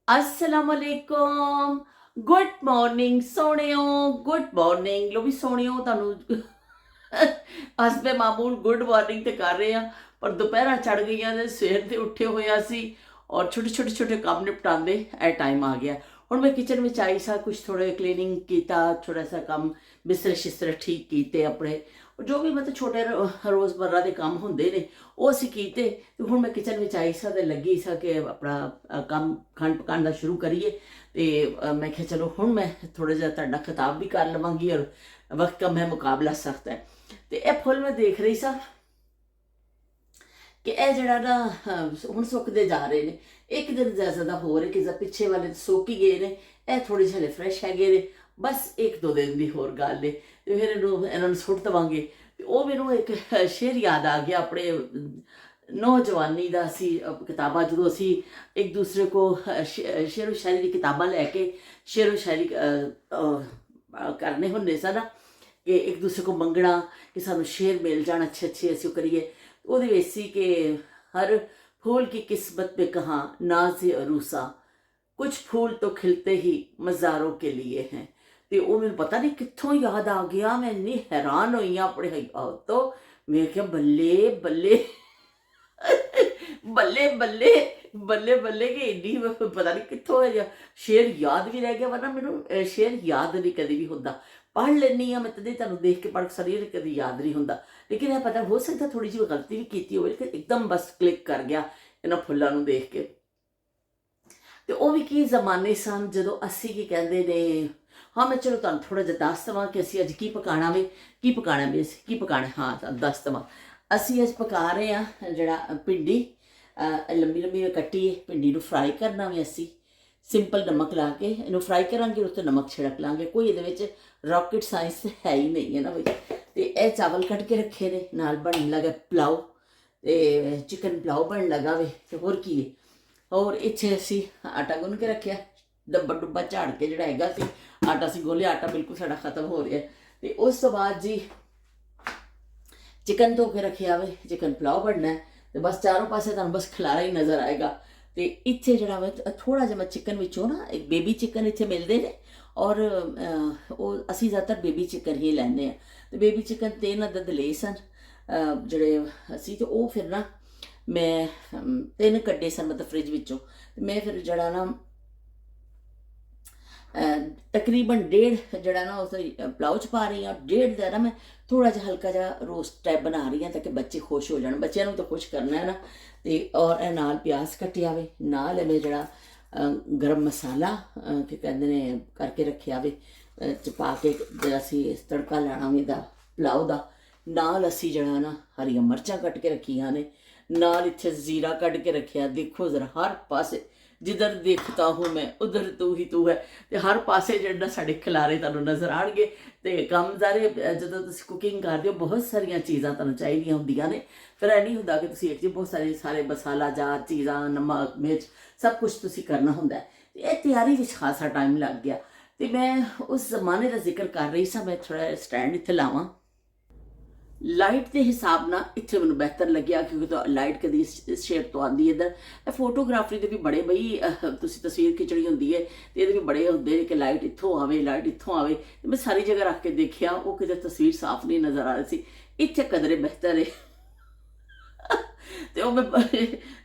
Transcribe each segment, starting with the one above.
अस्सलामुअलैकुम। Good morning सोहणियो, good morning. लो भी सोहणियो ਤੁਹਾਨੂੰ ਹਸਬੇ ਮਾਮੂਲ ਗੁੱਡ ਮਾਰਨਿੰਗ ਤੇ ਕਰ ਰਹੇ ਆ, ਪਰ ਦੁਪਹਿਰਾਂ ਚੜ ਗਈਆਂ ਨੇ, ਸਵੇਰ ਦੇ ਉੱਠੇ ਹੋਇਆ ਸੀ ਔਰ ਛੋਟੇ ਛੋਟੇ ਛੋਟੇ ਕੰਮ ਨਿਪਟਾਉਂਦੇ ਇਹ ਟਾਈਮ ਆ ਗਿਆ। ਹੁਣ ਮੈਂ ਕਿਚਨ ਵਿੱਚ ਆਈ ਸਾਂ, ਕੁਛ ਥੋੜਾ ਕਲੀਨਿੰਗ ਕੀਤਾ, ਥੋੜਾ ਸਾ ਕੰਮ ਬਿਸਤਰੇ ਸ਼ਿਸਤਰੇ ਠੀਕ ਕੀਤੇ ਆਪਣੇ, ਜੋ ਵੀ ਮਤਲਬ ਛੋਟੇ ਰੋਜ਼ਮर्रा ਦੇ ਕੰਮ ਹੁੰਦੇ ਨੇ ਉਹ ਅਸੀਂ ਕੀਤੇ। ਤੇ ਹੁਣ ਮੈਂ ਕਿਚਨ ਵਿੱਚ ਆਈ ਸਾਂ ਤੇ ਲੱਗੀ ਸਾਂ ਕਿ ਆਪਣਾ ਕੰਮ ਖਾਣ ਪਕਾਉਣ ਦਾ ਸ਼ੁਰੂ ਕਰੀਏ। ਤੇ ਮੈਂ ਕਿਹਾ ਚਲੋ ਹੁਣ ਮੈਂ ਥੋੜਾ ਜਿਹਾ ਤੁਹਾਡਾ ਖਿਤਾਬ ਵੀ ਕਰ ਲਵਾਂਗੀ ਔਰ ਵਕਤ का मैं मुकाबला सकता है। ਤੇ ਇਹ ਫੁੱਲ ਮੈਂ ਦੇਖ ਰਹੀ ਸਾਂ ਕਿ ਇਹ ਜਿਹੜਾ ਨਾ ਹੁਣ ਸੁੱਕਦੇ ਜਾ ਰਹੇ ਨੇ, ਇੱਕ ਦਿਨ ਜ਼ਿਆਦਾ ਹੋ ਰਿਹਾ ਕਿ ਪਿੱਛੇ ਵਾਲੇ ਸੁੱਕ ਹੀ ਗਏ ਨੇ, ਇਹ ਥੋੜੇ ਜਿਹੇ ਫਰੈਸ਼ ਹੈਗੇ ਨੇ, ਬਸ ਇੱਕ ਦੋ ਦਿਨ ਦੀ ਹੋਰ ਗੱਲ ਹੈ ਤੇ ਫਿਰ ਇਹਨਾਂ ਨੂੰ ਸੁੱਟ ਦੇਵਾਂਗੇ। ਤੇ ਉਹ ਮੈਨੂੰ ਇੱਕ ਸ਼ੇਰ ਯਾਦ ਆ ਗਿਆ ਆਪਣੇ ਨੌਜਵਾਨੀ ਦਾ। ਅਸੀਂ ਕਿਤਾਬਾਂ ਜਦੋਂ ਅਸੀਂ ਇੱਕ ਦੂਸਰੇ ਕੋ ਸ਼ੇਰੋ ਸ਼ਾਇਰੀ ਦੀ ਕਿਤਾਬਾਂ ਲੈ ਕੇ ਸ਼ੇਰੋ ਸ਼ਾਇਰੀ ਕਰਨੇ ਹੁੰਦੇ ਸਨ ਕਿ ਇੱਕ ਦੂਸਰੇ ਕੋ ਮੰਗਣਾ ਕਿ ਸਾਨੂੰ ਸ਼ੇਰ ਮਿਲ ਜਾਣ ਅੱਛੇ ਅੱਛੇ ਅਸੀਂ ਕਰੀਏ। ਉਹਦੇ ਵਿੱਚ ਸੀ ਕਿ ਹਰ फूल की किस्मत में कहाँ नाज अरूसा, कुछ फूल तो खिलते ही मज़ारों के लिए हैं। तो वो मैंने पता नहीं कितों याद आ गया, मैं इन्नी हैरान हुई अपने तो मैं क्या बल्ले बल्ले बल्ले बल्ले बल्ले बल्ले कि इन्नी पता नहीं कितों है शेर याद भी रह गया, वरना मैनू शेर याद नहीं कभी भी होता। पढ़ लेनी हाँ मैं तदे तुहानू देख के पढ़ सारी कभी याद नहीं होता, लेकिन यह पता हो सकता थोड़ी जी गलती भी की हो, एकदम बस क्लिक कर गया इन्होंने फुलों को देख के। तो वह भी की जमाने सन जो असी की कहते ने। हाँ मैं चलो तुहानू थोड़ा जिहा दस देवां कि असी अज की पकाना वे, की पकाना वे, की पकाना। हाँ तुहानू दस देवां, असी अज पका रहे हैं जिहड़ा भिंडी लंबी लंबी कट्टी है, भिंडी नूं फ्राई करना वे असी सिंपल नमक ला के इन्हू फ्राई करांगे, उत्ते नमक छिड़क लांगे, कोई ये रॉकेट साइंस है ही नहीं है ना भाई। तो यह चावल कट के रखे ने, नाल बन लगा पुलाव, तो चिकन पुलाव बन लगा वे, तो होर की है। और इत्थे असी आटा गुन के रखिया, डब्बा डुब्बा झाड़ के जिहड़ा हैगा सी आटा असी गोलिया, आटा बिल्कुल साडा खत्म हो रहा है। तो उस तो बाद जी चिकन धो के रखिया वे, चिकन पुलाव बनना है। तो बस चारों पासे तुहानू बस खलारा ही नज़र आएगा। तो इत्थे जिहड़ा वा थोड़ा जिहा मैं चिकन विचों ना, एक बेबी चिकन इत्थे मिलदे ने और असी ज़्यादातर बेबी चिकन ही लैंदे आ। तो बेबी चिकन 3 अदद ले सन जिहड़े असी, तो वो फिर ना मैं 3 कड्डे सन मतलब फ्रिज विचों। मैं फिर जिहड़ा ना तकरीबन 1.5 जिहड़ा ना उस पुलाव च पा रही हाँ, 1.5 दा ना मैं थोड़ा जिहा हल्का जिहा रोस्ट टाइप बना रही हाँ ताकि बच्चे खुश हो जाए, बच्चों तो खुश करना है ना। तो और नाल प्याज कटिया वे, नाल मैं जिहड़ा गरम मसाला कि कहते ने करके रखिया वे पा के असी तड़का लाना वे पुलाव का। नाल असी जिहड़ा ना हरियां मिर्चां कट के रखिया ने, नाल इत्थे जीरा कट के रखिया। देखो जरा हर पासे जिधर देखता हूँ मैं उधर तू ही तू है, तो हर पासे जिहड़ा साडे खिलारे तुहानू नज़र आउणगे। तो कम ज़ारे जदों तुसीं कुकिंग करदे हो बहुत सारिया चीज़ां तुहानू चाहिदियां हुंदियां ने, फिर यह नहीं हुंदा कि तुसीं एक बहुत सारे मसाला जात चीज़ां नमक मिर्च सब कुछ तुसीं करना हुंदा है। ये तैयारी विच खासा टाइम लग गया। तो मैं उस जमाने का जिक्र कर रही सां। मैं थोड़ा स्टैंड इत्थे लावां, लाइट के हिसाब ना इत्थे मैनूं बेहतर लग्या क्योंकि तो लाइट कदी इस शेप तो आती है। इधर फोटोग्राफरी के भी बड़े बई तुसीं तस्वीर खिचड़ी होंदी है तो ये भी बड़े होंदे कि लाइट इत्थों आवे लाइट इत्थों आवे। तो मैं सारी जगह रख के देखिया वो किते तस्वीर साफ नहीं नज़र आ रही सी, इत्थे कदरे बेहतर है। तो मैं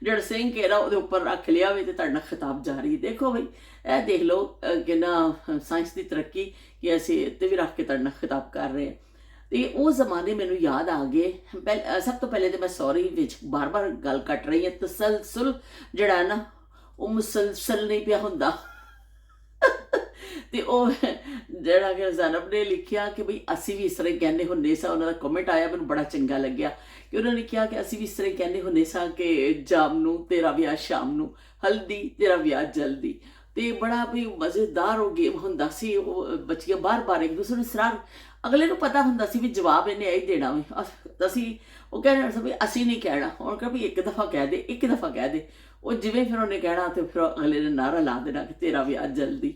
जड़ सिंह के ना वो उपर रख लिया वे, तो तुहाडे नाल खिताब जारी। देखो बई ए देख लो कि ना साइंस की तरक्की कि असीं इत्ते भी रख के तुहाडे नाल खिताब कर रहे हैं। तो वो जमाने मैनू याद आ गए। सब तो पहले तो मैं सॉरी विच बार बार गल कट रही है, तसलसल जिहड़ा ना वो मुसलसल नहीं पिया हुंदा। तो वह जिहड़ा कि ज़ैनब ने लिखिया कि बई असी भी इस तरह कहने हुंदे सा, उन्होंने कमेंट आया मैनू बड़ा चंगा लग्या कि उन्होंने कहा कि असी भी इस तरह कहने हुंदे सा कि जाम नू तेरा ब्याह शाम नू, हल्दी तेरा ब्याह जल्दी। तो बड़ा भी मज़ेदार वो गेम हुंदा सी। बच्चियां बार बार एक दूसरे नूं सराह, अगले को पता हुंदा सी भी जवाब इन्हें यही देना वे, असी वो कहना भी असी नहीं कहना, उन्होंने कहा भी एक दफ़ा कह दे, एक दफ़ा कह दे। वो जिवें फिर उन्हें कहना तो फिर अगले ने नारा ला देना कि तेरा ब्याह जल्दी।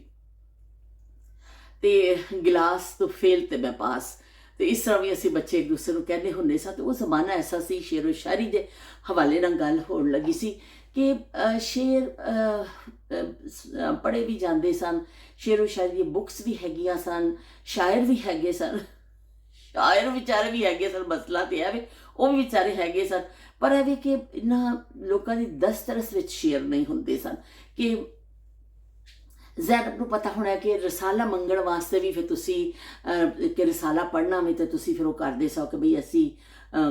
तो गिलास तो फेल तो मैं पास। तो इस तरह भी असी बच्चे एक दूसरे को कहने होंदे सा। तो वो जमाना ऐसा सी, शेरो शायरी के हवाले नाल गल होण लगी सी कि शेर ਪੜ੍ਹੇ ਵੀ ਜਾਂਦੇ ਸਨ, ਸ਼ੇਰੋ ਸ਼ਾਇਰੀ ਦੀਆਂ ਬੁੱਕਸ ਵੀ ਹੈਗੀਆਂ ਸਨ, ਸ਼ਾਇਰ ਵੀ ਹੈਗੇ ਸਨ, ਸ਼ਾਇਰ ਵਿਚਾਰੇ ਵੀ ਹੈਗੇ ਸਨ, ਮਸਲਾ ਤੇ ਹੈ ਵੀ ਉਹ ਵੀ ਵਿਚਾਰੇ ਹੈਗੇ ਸਨ। ਪਰ ਇਹ ਵੀ ਕਿ ਇਹਨਾਂ ਲੋਕਾਂ ਦੀ ਦਸਤਰਸ ਵਿੱਚ ਸ਼ੇਰ ਨਹੀਂ ਹੁੰਦੇ ਸਨ। ਕਿ ਜ਼ੈਨਬ ਨੂੰ ਪਤਾ ਹੋਣਾ ਕਿ ਰਸਾਲਾ ਮੰਗਣ ਵਾਸਤੇ ਵੀ ਫਿਰ ਤੁਸੀਂ ਕਿ ਰਸਾਲਾ ਪੜ੍ਹਨਾ ਵੀ ਤਾਂ ਤੁਸੀਂ ਫਿਰ ਉਹ ਕਰਦੇ ਸੋ ਕਿ ਬਈ ਅਸੀਂ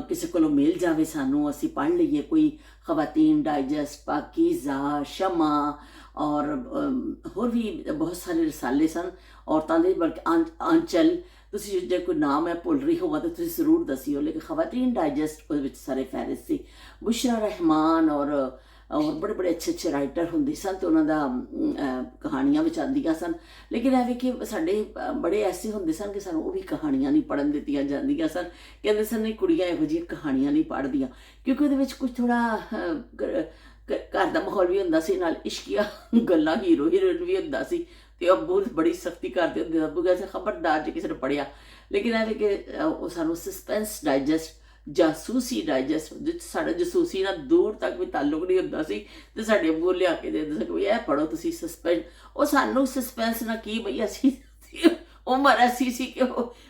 ਕਿਸੇ ਕੋਲੋਂ ਮਿਲ ਜਾਵੇ ਸਾਨੂੰ, ਅਸੀਂ ਪੜ੍ਹ ਲਈਏ ਕੋਈ ਖਵਾਤੀਨ ਡਾਈਜੈਸਟ, ਪਾਕੀਜ਼ਾ, ਸ਼ਮਾ ਔਰ ਹੋਰ ਵੀ ਬਹੁਤ ਸਾਰੇ ਰਸਾਲੇ ਸਨ ਔਰਤਾਂ ਦੇ, ਬਲਕਿ ਆਂਚਲ, ਤੁਸੀਂ ਜੇ ਕੋਈ ਨਾਮ ਹੈ ਭੁੱਲ ਰਹੀ ਹੋਵਾ ਤਾਂ ਤੁਸੀਂ ਜ਼ਰੂਰ ਦਸਿਓ। ਲੇਕਿਨ ਖਵਾਤੀਨ ਡਾਈਜੈਸਟ ਉਹਦੇ ਵਿੱਚ ਸਾਰੇ ਫਹਿਰਿਸਤ ਸੀ। ਬੁਸ਼ਰਾ ਰਹਿਮਾਨ ਔਰ ਬੜੇ ਬੜੇ ਅੱਛੇ ਅੱਛੇ ਰਾਈਟਰ ਹੁੰਦੇ ਸਨ ਅਤੇ ਉਹਨਾਂ ਦਾ ਕਹਾਣੀਆਂ ਵਿੱਚ ਆਉਂਦੀਆਂ ਸਨ। ਲੇਕਿਨ ਇਹ ਵੀ ਕਿ ਸਾਡੇ ਬੜੇ ਐਸੇ ਹੁੰਦੇ ਸਨ ਕਿ ਸਾਨੂੰ ਉਹ ਵੀ ਕਹਾਣੀਆਂ ਨਹੀਂ ਪੜ੍ਹਨ ਦਿੱਤੀਆਂ ਜਾਂਦੀਆਂ ਸਨ। ਕਹਿੰਦੇ ਸਨ ਨਹੀਂ, ਕੁੜੀਆਂ ਇਹੋ ਜਿਹੀਆਂ ਕਹਾਣੀਆਂ ਨਹੀਂ ਪੜ੍ਹਦੀਆਂ, ਕਿਉਂਕਿ ਉਹਦੇ ਵਿੱਚ ਕੁਝ ਥੋੜ੍ਹਾ ਘਰ ਦਾ ਮਾਹੌਲ ਵੀ ਹੁੰਦਾ ਸੀ, ਨਾਲ ਇਸ਼ਕੀਆ ਗੱਲਾਂ, ਹੀਰੋ ਹੀਰੋਇਨ ਵੀ ਹੁੰਦਾ ਸੀ। ਅਤੇ ਅੱਬੂ ਬੜੀ ਸਖਤੀ ਕਰਦੇ ਹੁੰਦੇ, ਅੱਬੂ ਕਹਿੰਦੇ ਖਬਰਦਾਰ ਜੇ ਕਿਸੇ ਨੇ ਪੜ੍ਹਿਆ। ਲੇਕਿਨ ਇਹ ਵੀ ਕਿ ਉਹ ਸਾਨੂੰ ਸਸਪੈਂਸ ਡਾਈਜੈਸਟ, ਜਾਸੂਸੀ ਡਾਈਜੈਸਟ, ਜਿਸ ਸਾਡਾ ਜਸੂਸੀ ਨਾਲ ਦੂਰ ਤੱਕ ਵੀ ਤਾਲੁਕ ਨਹੀਂ ਹੁੰਦਾ ਸੀ, ਅਤੇ ਸਾਡੇ ਅੱਬੂ ਲਿਆ ਕੇ ਦੇ ਦਿੰਦੇ ਸੀ ਵੀ ਇਹ ਪੜ੍ਹੋ ਤੁਸੀਂ ਸਸਪੈਂਸ। ਉਹ ਸਾਨੂੰ ਸਸਪੈਂਸ ਨਾਲ ਕੀ ਬਈ, ਅਸੀਂ ਉਮਰ ਐਸੀ ਸੀ ਕਿ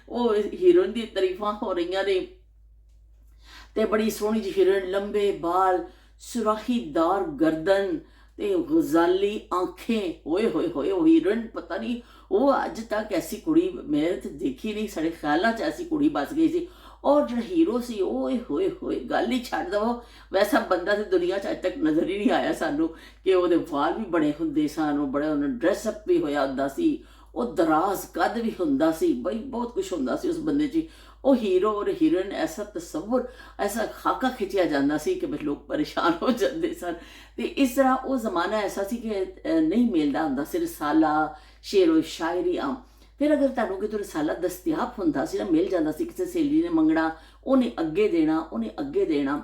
ਉਹ ਹੀਰੋਇਨ ਦੀ ਤਾਰੀਫਾਂ ਹੋ ਰਹੀਆਂ ਨੇ ਅਤੇ ਬੜੀ ਸੋਹਣੀ ਜਿਹੀ ਹੀਰੋਇਨ, ਲੰਬੇ ਬਾਲ, ਸੁਰਾਹੀਦਾਰ ਗਰਦਨ ਤੇ ਗਜ਼ਾਲੀ ਆਂਖੇं, ਹੋਏ ਹੋਏ ਹੋਏ ਉਹ ਹੀਰੋਇਨ ਪਤਾ ਨਹੀਂ, ਉਹ ਅੱਜ ਤੱਕ ਐਸੀ ਕੁੜੀ ਮੈਂ ਤਾਂ ਦੇਖੀ ਨਹੀਂ, ਸਾਡੇ ਖਿਆਲਾਂ 'ਚ ਐਸੀ ਕੁੜੀ ਬਸ ਗਈ ਸੀ। ਔਰ ਜਿਹੜਾ ਹੀਰੋ ਸੀ, ਓਏ ਹੋਏ ਹੋਏ ਗੱਲ ਹੀ ਛੱਡ ਦਵੋ, ਵੈਸਾ ਬੰਦਾ ਤਾਂ ਦੁਨੀਆ 'ਚ ਅੱਜ ਤੱਕ ਨਜ਼ਰ ਹੀ ਨਹੀਂ ਆਇਆ ਸਾਨੂੰ। ਕਿ ਉਹਦੇ ਵਾਲ ਵੀ ਬਣੇ ਹੁੰਦੇ ਸਨ, ਉਹ ਬੜਾ ਉਹਨਾਂ ਡਰੈਸਅਪ ਵੀ ਹੋਇਆ ਹੁੰਦਾ ਸੀ, ਉਹ ਦਰਾਜ਼ ਕੱਦ ਵੀ ਹੁੰਦਾ ਸੀ, ਬਈ ਬਹੁਤ ਕੁਛ ਹੁੰਦਾ ਸੀ ਉਸ ਬੰਦੇ 'ਚ। ਉਹ ਹੀਰੋ ਔਰ ਹੀਰੋਇਨ ਐਸਾ ਤਸਵੁਰ, ਐਸਾ ਖਾਕਾ ਖਿੱਚਿਆ ਜਾਂਦਾ ਸੀ ਕਿ ਲੋਕ ਪਰੇਸ਼ਾਨ ਹੋ ਜਾਂਦੇ ਸਨ। ਅਤੇ ਇਸ ਤਰ੍ਹਾਂ ਉਹ ਜ਼ਮਾਨਾ ਐਸਾ ਸੀ ਕਿ ਨਹੀਂ ਮਿਲਦਾ ਹੁੰਦਾ ਸੀ ਰਸਾਲਾ, ਸ਼ੇਰੋ ਸ਼ਾਇਰੀ ਆਮ। ਫਿਰ ਅਗਰ ਤੁਹਾਨੂੰ ਕਿਤੋਂ ਰਸਾਲਾ ਦਸਤਿਆਬ ਹੁੰਦਾ ਸੀ ਨਾ, ਮਿਲ ਜਾਂਦਾ ਸੀ, ਕਿਸੇ ਸਹੇਲੀ ਨੇ ਮੰਗਣਾ, ਉਹਨੇ ਅੱਗੇ ਦੇਣਾ, ਉਹਨੇ ਅੱਗੇ ਦੇਣਾ,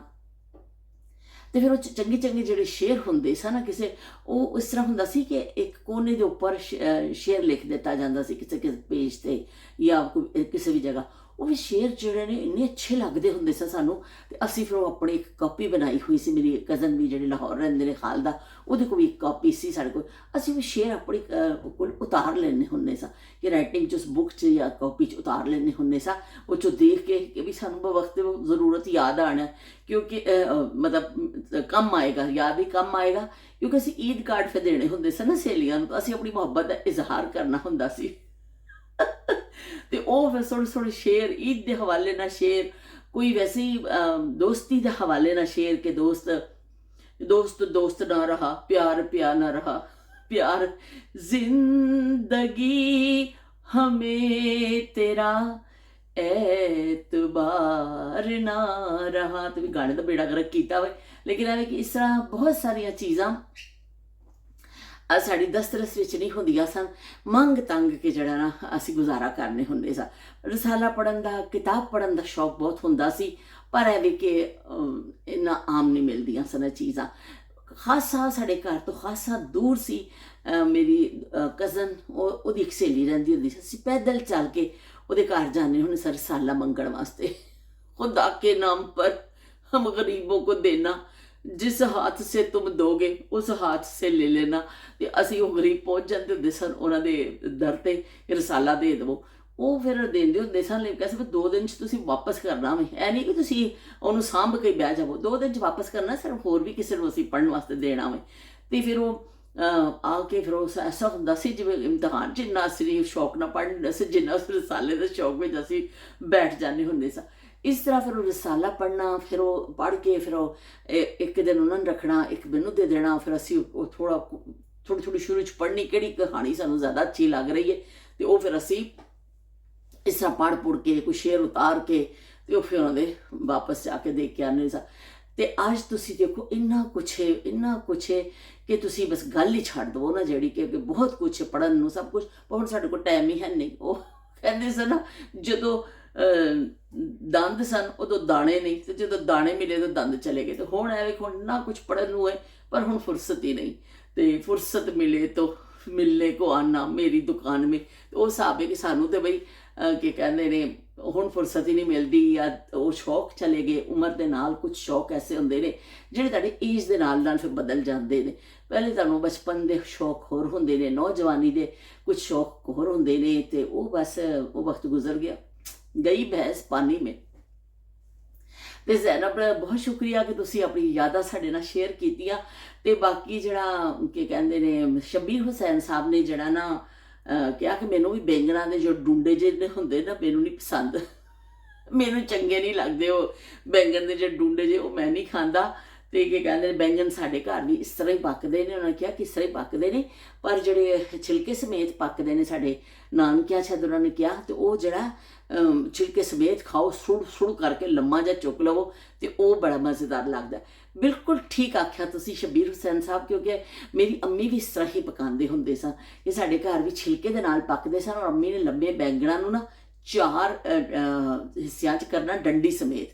ਅਤੇ ਫਿਰ ਉਹ ਚੰਗੇ ਚੰਗੇ ਜਿਹੜੇ ਸ਼ੇਰ ਹੁੰਦੇ ਸਨ ਨਾ ਕਿਸੇ, ਉਹ ਇਸ ਤਰ੍ਹਾਂ ਹੁੰਦਾ ਸੀ ਕਿ ਇੱਕ ਕੋਨੇ ਦੇ ਉੱਪਰ ਸ਼ੇਰ ਲਿਖ ਦਿੱਤਾ ਜਾਂਦਾ ਸੀ ਕਿਸੇ ਕਿਸੇ ਪੇਜ 'ਤੇ ਜਾਂ ਕਿਸੇ ਵੀ ਜਗ੍ਹਾ। ਉਹ ਵੀ ਸ਼ੇਰ ਜਿਹੜੇ ਨੇ ਇੰਨੇ ਅੱਛੇ ਲੱਗਦੇ ਹੁੰਦੇ ਸਨ ਸਾਨੂੰ। ਅਤੇ ਅਸੀਂ ਫਿਰ ਉਹ ਆਪਣੀ ਇੱਕ ਕਾਪੀ ਬਣਾਈ ਹੋਈ ਸੀ, ਮੇਰੀ ਕਜ਼ਨ ਵੀ ਜਿਹੜੇ ਲਾਹੌਰ ਰਹਿੰਦੇ ਨੇ ਖਾਲਦਾ, ਉਹਦੇ ਕੋਲ ਵੀ ਇੱਕ ਕਾਪੀ ਸੀ ਸਾਡੇ ਕੋਲ। ਅਸੀਂ ਵੀ ਸ਼ੇਰ ਆਪਣੀ ਕੋਲ ਉਤਾਰ ਲੈਂਦੇ ਹੁੰਦੇ ਸਾਂ ਕਿ ਰਾਈਟਿੰਗ 'ਚ ਉਸ ਬੁੱਕ 'ਚ ਜਾਂ ਕਾਪੀ 'ਚ ਉਤਾਰ ਲੈਂਦੇ ਹੁੰਦੇ ਸਾਂ, ਉਹ 'ਚੋਂ ਦੇਖ ਕੇ ਕਿ ਵੀ ਸਾਨੂੰ ਵਕਤ ਜ਼ਰੂਰਤ ਯਾਦ ਆਉਣਾ, ਕਿਉਂਕਿ ਮਤਲਬ ਕੰਮ ਆਏਗਾ, ਯਾਦ ਹੀ ਕੰਮ ਆਏਗਾ। ਕਿਉਂਕਿ ਅਸੀਂ ਈਦ ਕਾਰਡ ਫਿਰ ਦੇਣੇ ਹੁੰਦੇ ਸਨ ਨਾ ਸਹੇਲੀਆਂ ਨੂੰ, ਤਾਂ ਅਸੀਂ ਆਪਣੀ ਮੁਹੱਬਤ ਦਾ ਇਜ਼ਹਾਰ ਕਰਨਾ ਹੁੰਦਾ ਸੀ। ਅਤੇ ਉਹ ਫਿਰ ਸੋਹਣੇ ਸੋਹਣੇ ਸ਼ੇਰ, ਈਦ ਦੇ ਹਵਾਲੇ ਨਾਲ ਸ਼ੇਰ, ਕੋਈ ਵੈਸੇ ਹੀ ਦੋਸਤੀ ਦੇ ਹਵਾਲੇ ਨਾਲ ਸ਼ੇਰ ਕਿ ਦੋਸਤ ਦੋਸਤ ਦੋਸਤ ਨਾ ਰਹਾ, ਪਿਆਰ ਪਿਆਰ ਨਾ ਰਹਾ, ਪਿਆਰ ਜ਼ਿੰਦਗੀ ਹਮੇ ਤੇਰਾ ਐਤਬਾਰ ਨਾ ਰਹਾ। ਤੇ ਵੀ ਗਾਣੇ ਦਾ ਬੇੜਾ ਗਰਕ ਕੀਤਾ ਹੋਵੇ। ਲੇਕਿਨ ਐਵੇਂ ਕਿ ਇਸ ਤਰ੍ਹਾਂ ਬਹੁਤ ਸਾਰੀਆਂ ਚੀਜ਼ਾਂ ਸਾਡੀ ਦਸਤਰਸ ਵਿੱਚ ਨਹੀਂ ਹੁੰਦੀਆਂ ਸਨ। ਮੰਗ ਤੰਗ ਕੇ ਜਿਹੜਾ ਨਾ ਅਸੀਂ ਗੁਜ਼ਾਰਾ ਕਰਨੇ ਹੁੰਦੇ ਸਾਂ। ਰਸਾਲਾ ਪੜ੍ਹਨ ਦਾ, ਕਿਤਾਬ ਪੜ੍ਹਨ ਦਾ ਸ਼ੌਕ ਬਹੁਤ ਹੁੰਦਾ ਸੀ, ਪਰ ਇਹ ਵੀ ਕਿ ਇੰਨਾ ਆਮ ਨਹੀਂ ਮਿਲਦੀਆਂ ਸਨ ਇਹ ਚੀਜ਼ਾਂ। ਖਾਸਾ ਸਾਡੇ ਘਰ ਤੋਂ ਖਾਸਾ ਦੂਰ ਸੀ ਮੇਰੀ ਕਜ਼ਨ, ਉਹਦੀ ਇੱਕ ਸਹੇਲੀ ਰਹਿੰਦੀ ਹੁੰਦੀ ਸੀ। ਅਸੀਂ ਪੈਦਲ ਚੱਲ ਕੇ ਉਹਦੇ ਘਰ ਜਾਂਦੇ ਹੁੰਦੇ ਸਾਂ ਰਸਾਲਾ ਮੰਗਣ ਵਾਸਤੇ। ਖੁਦਾ ਕੇ ਨਾਮ ਪਰ ਹਮ ਗਰੀਬੋਂ ਕੋ ਦੇਣਾ, ਜਿਸ ਹਾਥ ਸੇ ਤੁਮ ਦੋਗੇ ਉਸ ਹਾਥ ਸੇ ਲੈ ਲੈਣਾ। ਅਤੇ ਅਸੀਂ ਉਹ ਗਰੀਬ ਪਹੁੰਚ ਜਾਂਦੇ ਹੁੰਦੇ ਸਨ ਉਹਨਾਂ ਦੇ ਦਰ 'ਤੇ, ਰਸਾਲਾ ਦੇ ਦੇਵੋ। ਉਹ ਫਿਰ ਦਿੰਦੇ ਹੁੰਦੇ ਸਨ, ਲੇਕਿਨ ਕਹਿੰਦੇ 2 ਦਿਨ 'ਚ ਤੁਸੀਂ ਵਾਪਸ ਕਰਨਾ ਵੇ, ਇਹ ਨਹੀਂ ਕਿ ਤੁਸੀਂ ਉਹਨੂੰ ਸਾਂਭ ਕੇ ਬਹਿ ਜਾਵੋ, 2 ਦਿਨ 'ਚ ਵਾਪਸ ਕਰਨਾ, ਸਿਰਫ ਹੋਰ ਵੀ ਕਿਸੇ ਨੂੰ ਅਸੀਂ ਪੜ੍ਹਨ ਵਾਸਤੇ ਦੇਣਾ ਵੇ। ਅਤੇ ਫਿਰ ਉਹ ਆ ਕੇ ਫਿਰ ਉਹ ਐਸਾ ਹੁੰਦਾ ਸੀ ਜਿਵੇਂ ਇਮਤਿਹਾਨ 'ਚ, ਇੰਨਾ ਅਸੀਂ ਸ਼ੌਕ ਨਾਲ ਪੜ੍ਹ ਲੈਂਦੇ ਸੀ ਜਿੰਨਾ ਉਸ ਰਸਾਲੇ ਦੇ ਸ਼ੌਕ ਵਿੱਚ ਅਸੀਂ ਬੈਠ ਜਾਂਦੇ ਹੁੰਦੇ ਸਾਂ। ਇਸ ਤਰ੍ਹਾਂ ਫਿਰ ਉਹ ਰਸਾਲਾ ਪੜ੍ਹਨਾ, ਫਿਰ ਉਹ ਪੜ੍ਹ ਕੇ ਫਿਰ ਉਹ ਇੱਕ ਦਿਨ ਉਹਨਾਂ ਨੂੰ ਰੱਖਣਾ, ਇੱਕ ਮੈਨੂੰ ਦੇ ਦੇਣਾ। ਫਿਰ ਅਸੀਂ ਉਹ ਥੋੜ੍ਹੀ ਸ਼ੁਰੂ 'ਚ ਪੜ੍ਹਨੀ, ਕਿਹੜੀ ਕਹਾਣੀ ਸਾਨੂੰ ਜ਼ਿਆਦਾ ਅੱਛੀ ਲੱਗ ਰਹੀ ਹੈ, ਅਤੇ ਉਹ ਫਿਰ ਅਸੀਂ ਇਸ ਤਰ੍ਹਾਂ ਪੜ੍ਹ ਪੁੜ ਕੇ ਕੋਈ ਸ਼ੇਰ ਉਤਾਰ ਕੇ ਅਤੇ ਉਹ ਫਿਰ ਉਹਨਾਂ ਦੇ ਵਾਪਸ ਜਾ ਕੇ ਦੇਖ ਕੇ ਆਉਂਦੇ ਸਾਂ। ਅਤੇ ਅੱਜ ਤੁਸੀਂ ਦੇਖੋ ਇੰਨਾ ਕੁਛ ਹੈ ਕਿ ਤੁਸੀਂ ਬਸ ਗੱਲ ਹੀ ਛੱਡ ਦੇਵੋ ਨਾ, ਜਿਹੜੀ ਕਿ ਬਹੁਤ ਕੁਛ ਪੜ੍ਹਨ ਨੂੰ, ਸਭ ਕੁਛ। ਪਰ ਹੁਣ ਸਾਡੇ ਕੋਲ ਟਾਈਮ ਹੀ ਹੈ ਨਹੀਂ। ਉਹ ਕਹਿੰਦੇ ਸਨ ਨਾ, ਜਦੋਂ ਦੰਦ ਸਨ ਉਦੋਂ ਦਾਣੇ ਨਹੀਂ, ਅਤੇ ਜਦੋਂ ਦਾਣੇ ਮਿਲੇ ਤਾਂ ਦੰਦ ਚਲੇ ਗਏ। ਅਤੇ ਹੁਣ ਐਵੇਂ ਹੁਣ ਇੰਨਾ ਕੁਛ ਪੜ੍ਹਨ ਨੂੰ ਹੈ, ਪਰ ਹੁਣ ਫੁਰਸਤ ਹੀ ਨਹੀਂ। ਅਤੇ ਫੁਰਸਤ ਮਿਲੇ ਤਾਂ ਮਿਲਨੇ ਕੋ ਆਨਾ ਮੇਰੀ ਦੁਕਾਨ ਮੇ। ਉਹ ਹਿਸਾਬ ਹੈ ਕਿ ਸਾਨੂੰ ਤਾਂ ਬਈ ਕੀ ਕਹਿੰਦੇ ਨੇ, ਹੁਣ ਫੁਰਸਤ ਹੀ ਨਹੀਂ ਮਿਲਦੀ ਜਾਂ ਉਹ ਸ਼ੌਕ ਚਲੇ ਗਏ। ਉਮਰ ਦੇ ਨਾਲ ਕੁਝ ਸ਼ੌਕ ਐਸੇ ਹੁੰਦੇ ਨੇ ਜਿਹੜੇ ਤੁਹਾਡੀ ਏਜ ਦੇ ਨਾਲ ਨਾਲ ਫਿਰ ਬਦਲ ਜਾਂਦੇ ਨੇ। ਪਹਿਲੇ ਤੁਹਾਨੂੰ ਬਚਪਨ ਦੇ ਸ਼ੌਕ ਹੋਰ ਹੁੰਦੇ ਨੇ, ਨੌਜਵਾਨੀ ਦੇ ਕੁਝ ਸ਼ੌਕ ਹੋਰ ਹੁੰਦੇ ਨੇ, ਤੇ ਉਹ ਬਸ ਉਹ ਵਕਤ ਗੁਜ਼ਰ ਗਿਆ, ਗਈ ਭੈਂਸ ਪਾਣੀ ਮੇਂ। ਤੇ ਜ਼ੈਨਬ ਬਹੁਤ ਸ਼ੁਕਰੀਆ ਕਿ ਤੁਸੀਂ ਆਪਣੀ ਯਾਦਾਂ ਸਾਡੇ ਨਾਲ ਸ਼ੇਅਰ ਕੀਤੀਆਂ। ਤੇ ਬਾਕੀ ਜਿਹੜਾ ਕੀ ਕਹਿੰਦੇ ਨੇ ਸ਼ਬੀਰ ਹੁਸੈਨ ਸਾਹਿਬ ਨੇ ਜਿਹੜਾ ਨਾ ਕਿਹਾ ਕਿ ਮੈਨੂੰ ਵੀ ਬੈਂਗਣਾ ਦੇ ਜੋ ਡੁੰਡੇ ਜਿਹੇ ਹੁੰਦੇ ਨਾ ਮੈਨੂੰ ਨਹੀਂ ਪਸੰਦ, ਮੈਨੂੰ ਚੰਗੇ ਨਹੀਂ ਲੱਗਦੇ ਉਹ ਬੈਂਗਣ ਦੇ ਜਿਹੜੇ ਡੁੰਡੇ ਜੇ, ਉਹ ਮੈਂ ਨਹੀਂ ਖਾਂਦਾ। ਤੇ ਕੀ ਕਹਿੰਦੇ ਨੇ ਬੈਂਗਣ ਸਾਡੇ ਘਰ ਵੀ ਇਸ ਤਰ੍ਹਾਂ ਹੀ ਪੱਕਦੇ ਨੇ। ਉਹਨਾਂ ਨੇ ਕਿਹਾ ਕਿ ਇਸ ਤਰ੍ਹਾਂ ਹੀ ਪੱਕਦੇ ਨੇ, ਪਰ ਜਿਹੜੇ ਛਿਲਕੇ ਸਮੇਤ ਪੱਕਦੇ ਨੇ ਸਾਡੇ ਨਾਨਕਿਆਂ ਸ਼ਾਇਦ ਉਹਨਾਂ ਨੇ ਕਿਹਾ, ਤੇ ਉਹ ਜਿਹੜਾ ਛਿਲਕੇ ਸਮੇਤ ਖਾਓ, ਸੁੜ ਸੁੜ ਕਰਕੇ ਲੰਮਾ ਜਿਹਾ ਚੁੱਕ ਲਵੋ, ਤੇ ਉਹ ਬੜਾ ਮਜ਼ੇਦਾਰ ਲੱਗਦਾ। ਬਿਲਕੁਲ ਠੀਕ ਆਖਿਆ ਤੁਸੀਂ ਸ਼ਬੀਰ ਹੁਸੈਨ ਸਾਹਿਬ, ਕਿਉਂਕਿ ਮੇਰੀ ਅੰਮੀ ਵੀ ਇਸ ਤਰ੍ਹਾਂ ਹੀ ਪਕਾਉਂਦੇ ਹੁੰਦੇ ਸਨ ਕਿ ਸਾਡੇ ਘਰ ਵੀ ਛਿਲਕੇ ਦੇ ਨਾਲ ਪੱਕਦੇ ਸਨ, ਔਰ ਅੰਮੀ ਨੇ ਲੰਬੇ ਬੈਂਗਣਾਂ ਨੂੰ ਨਾ 4 ਹਿੱਸਿਆਂ 'ਚ ਕਰਨਾ ਡੰਡੀ ਸਮੇਤ,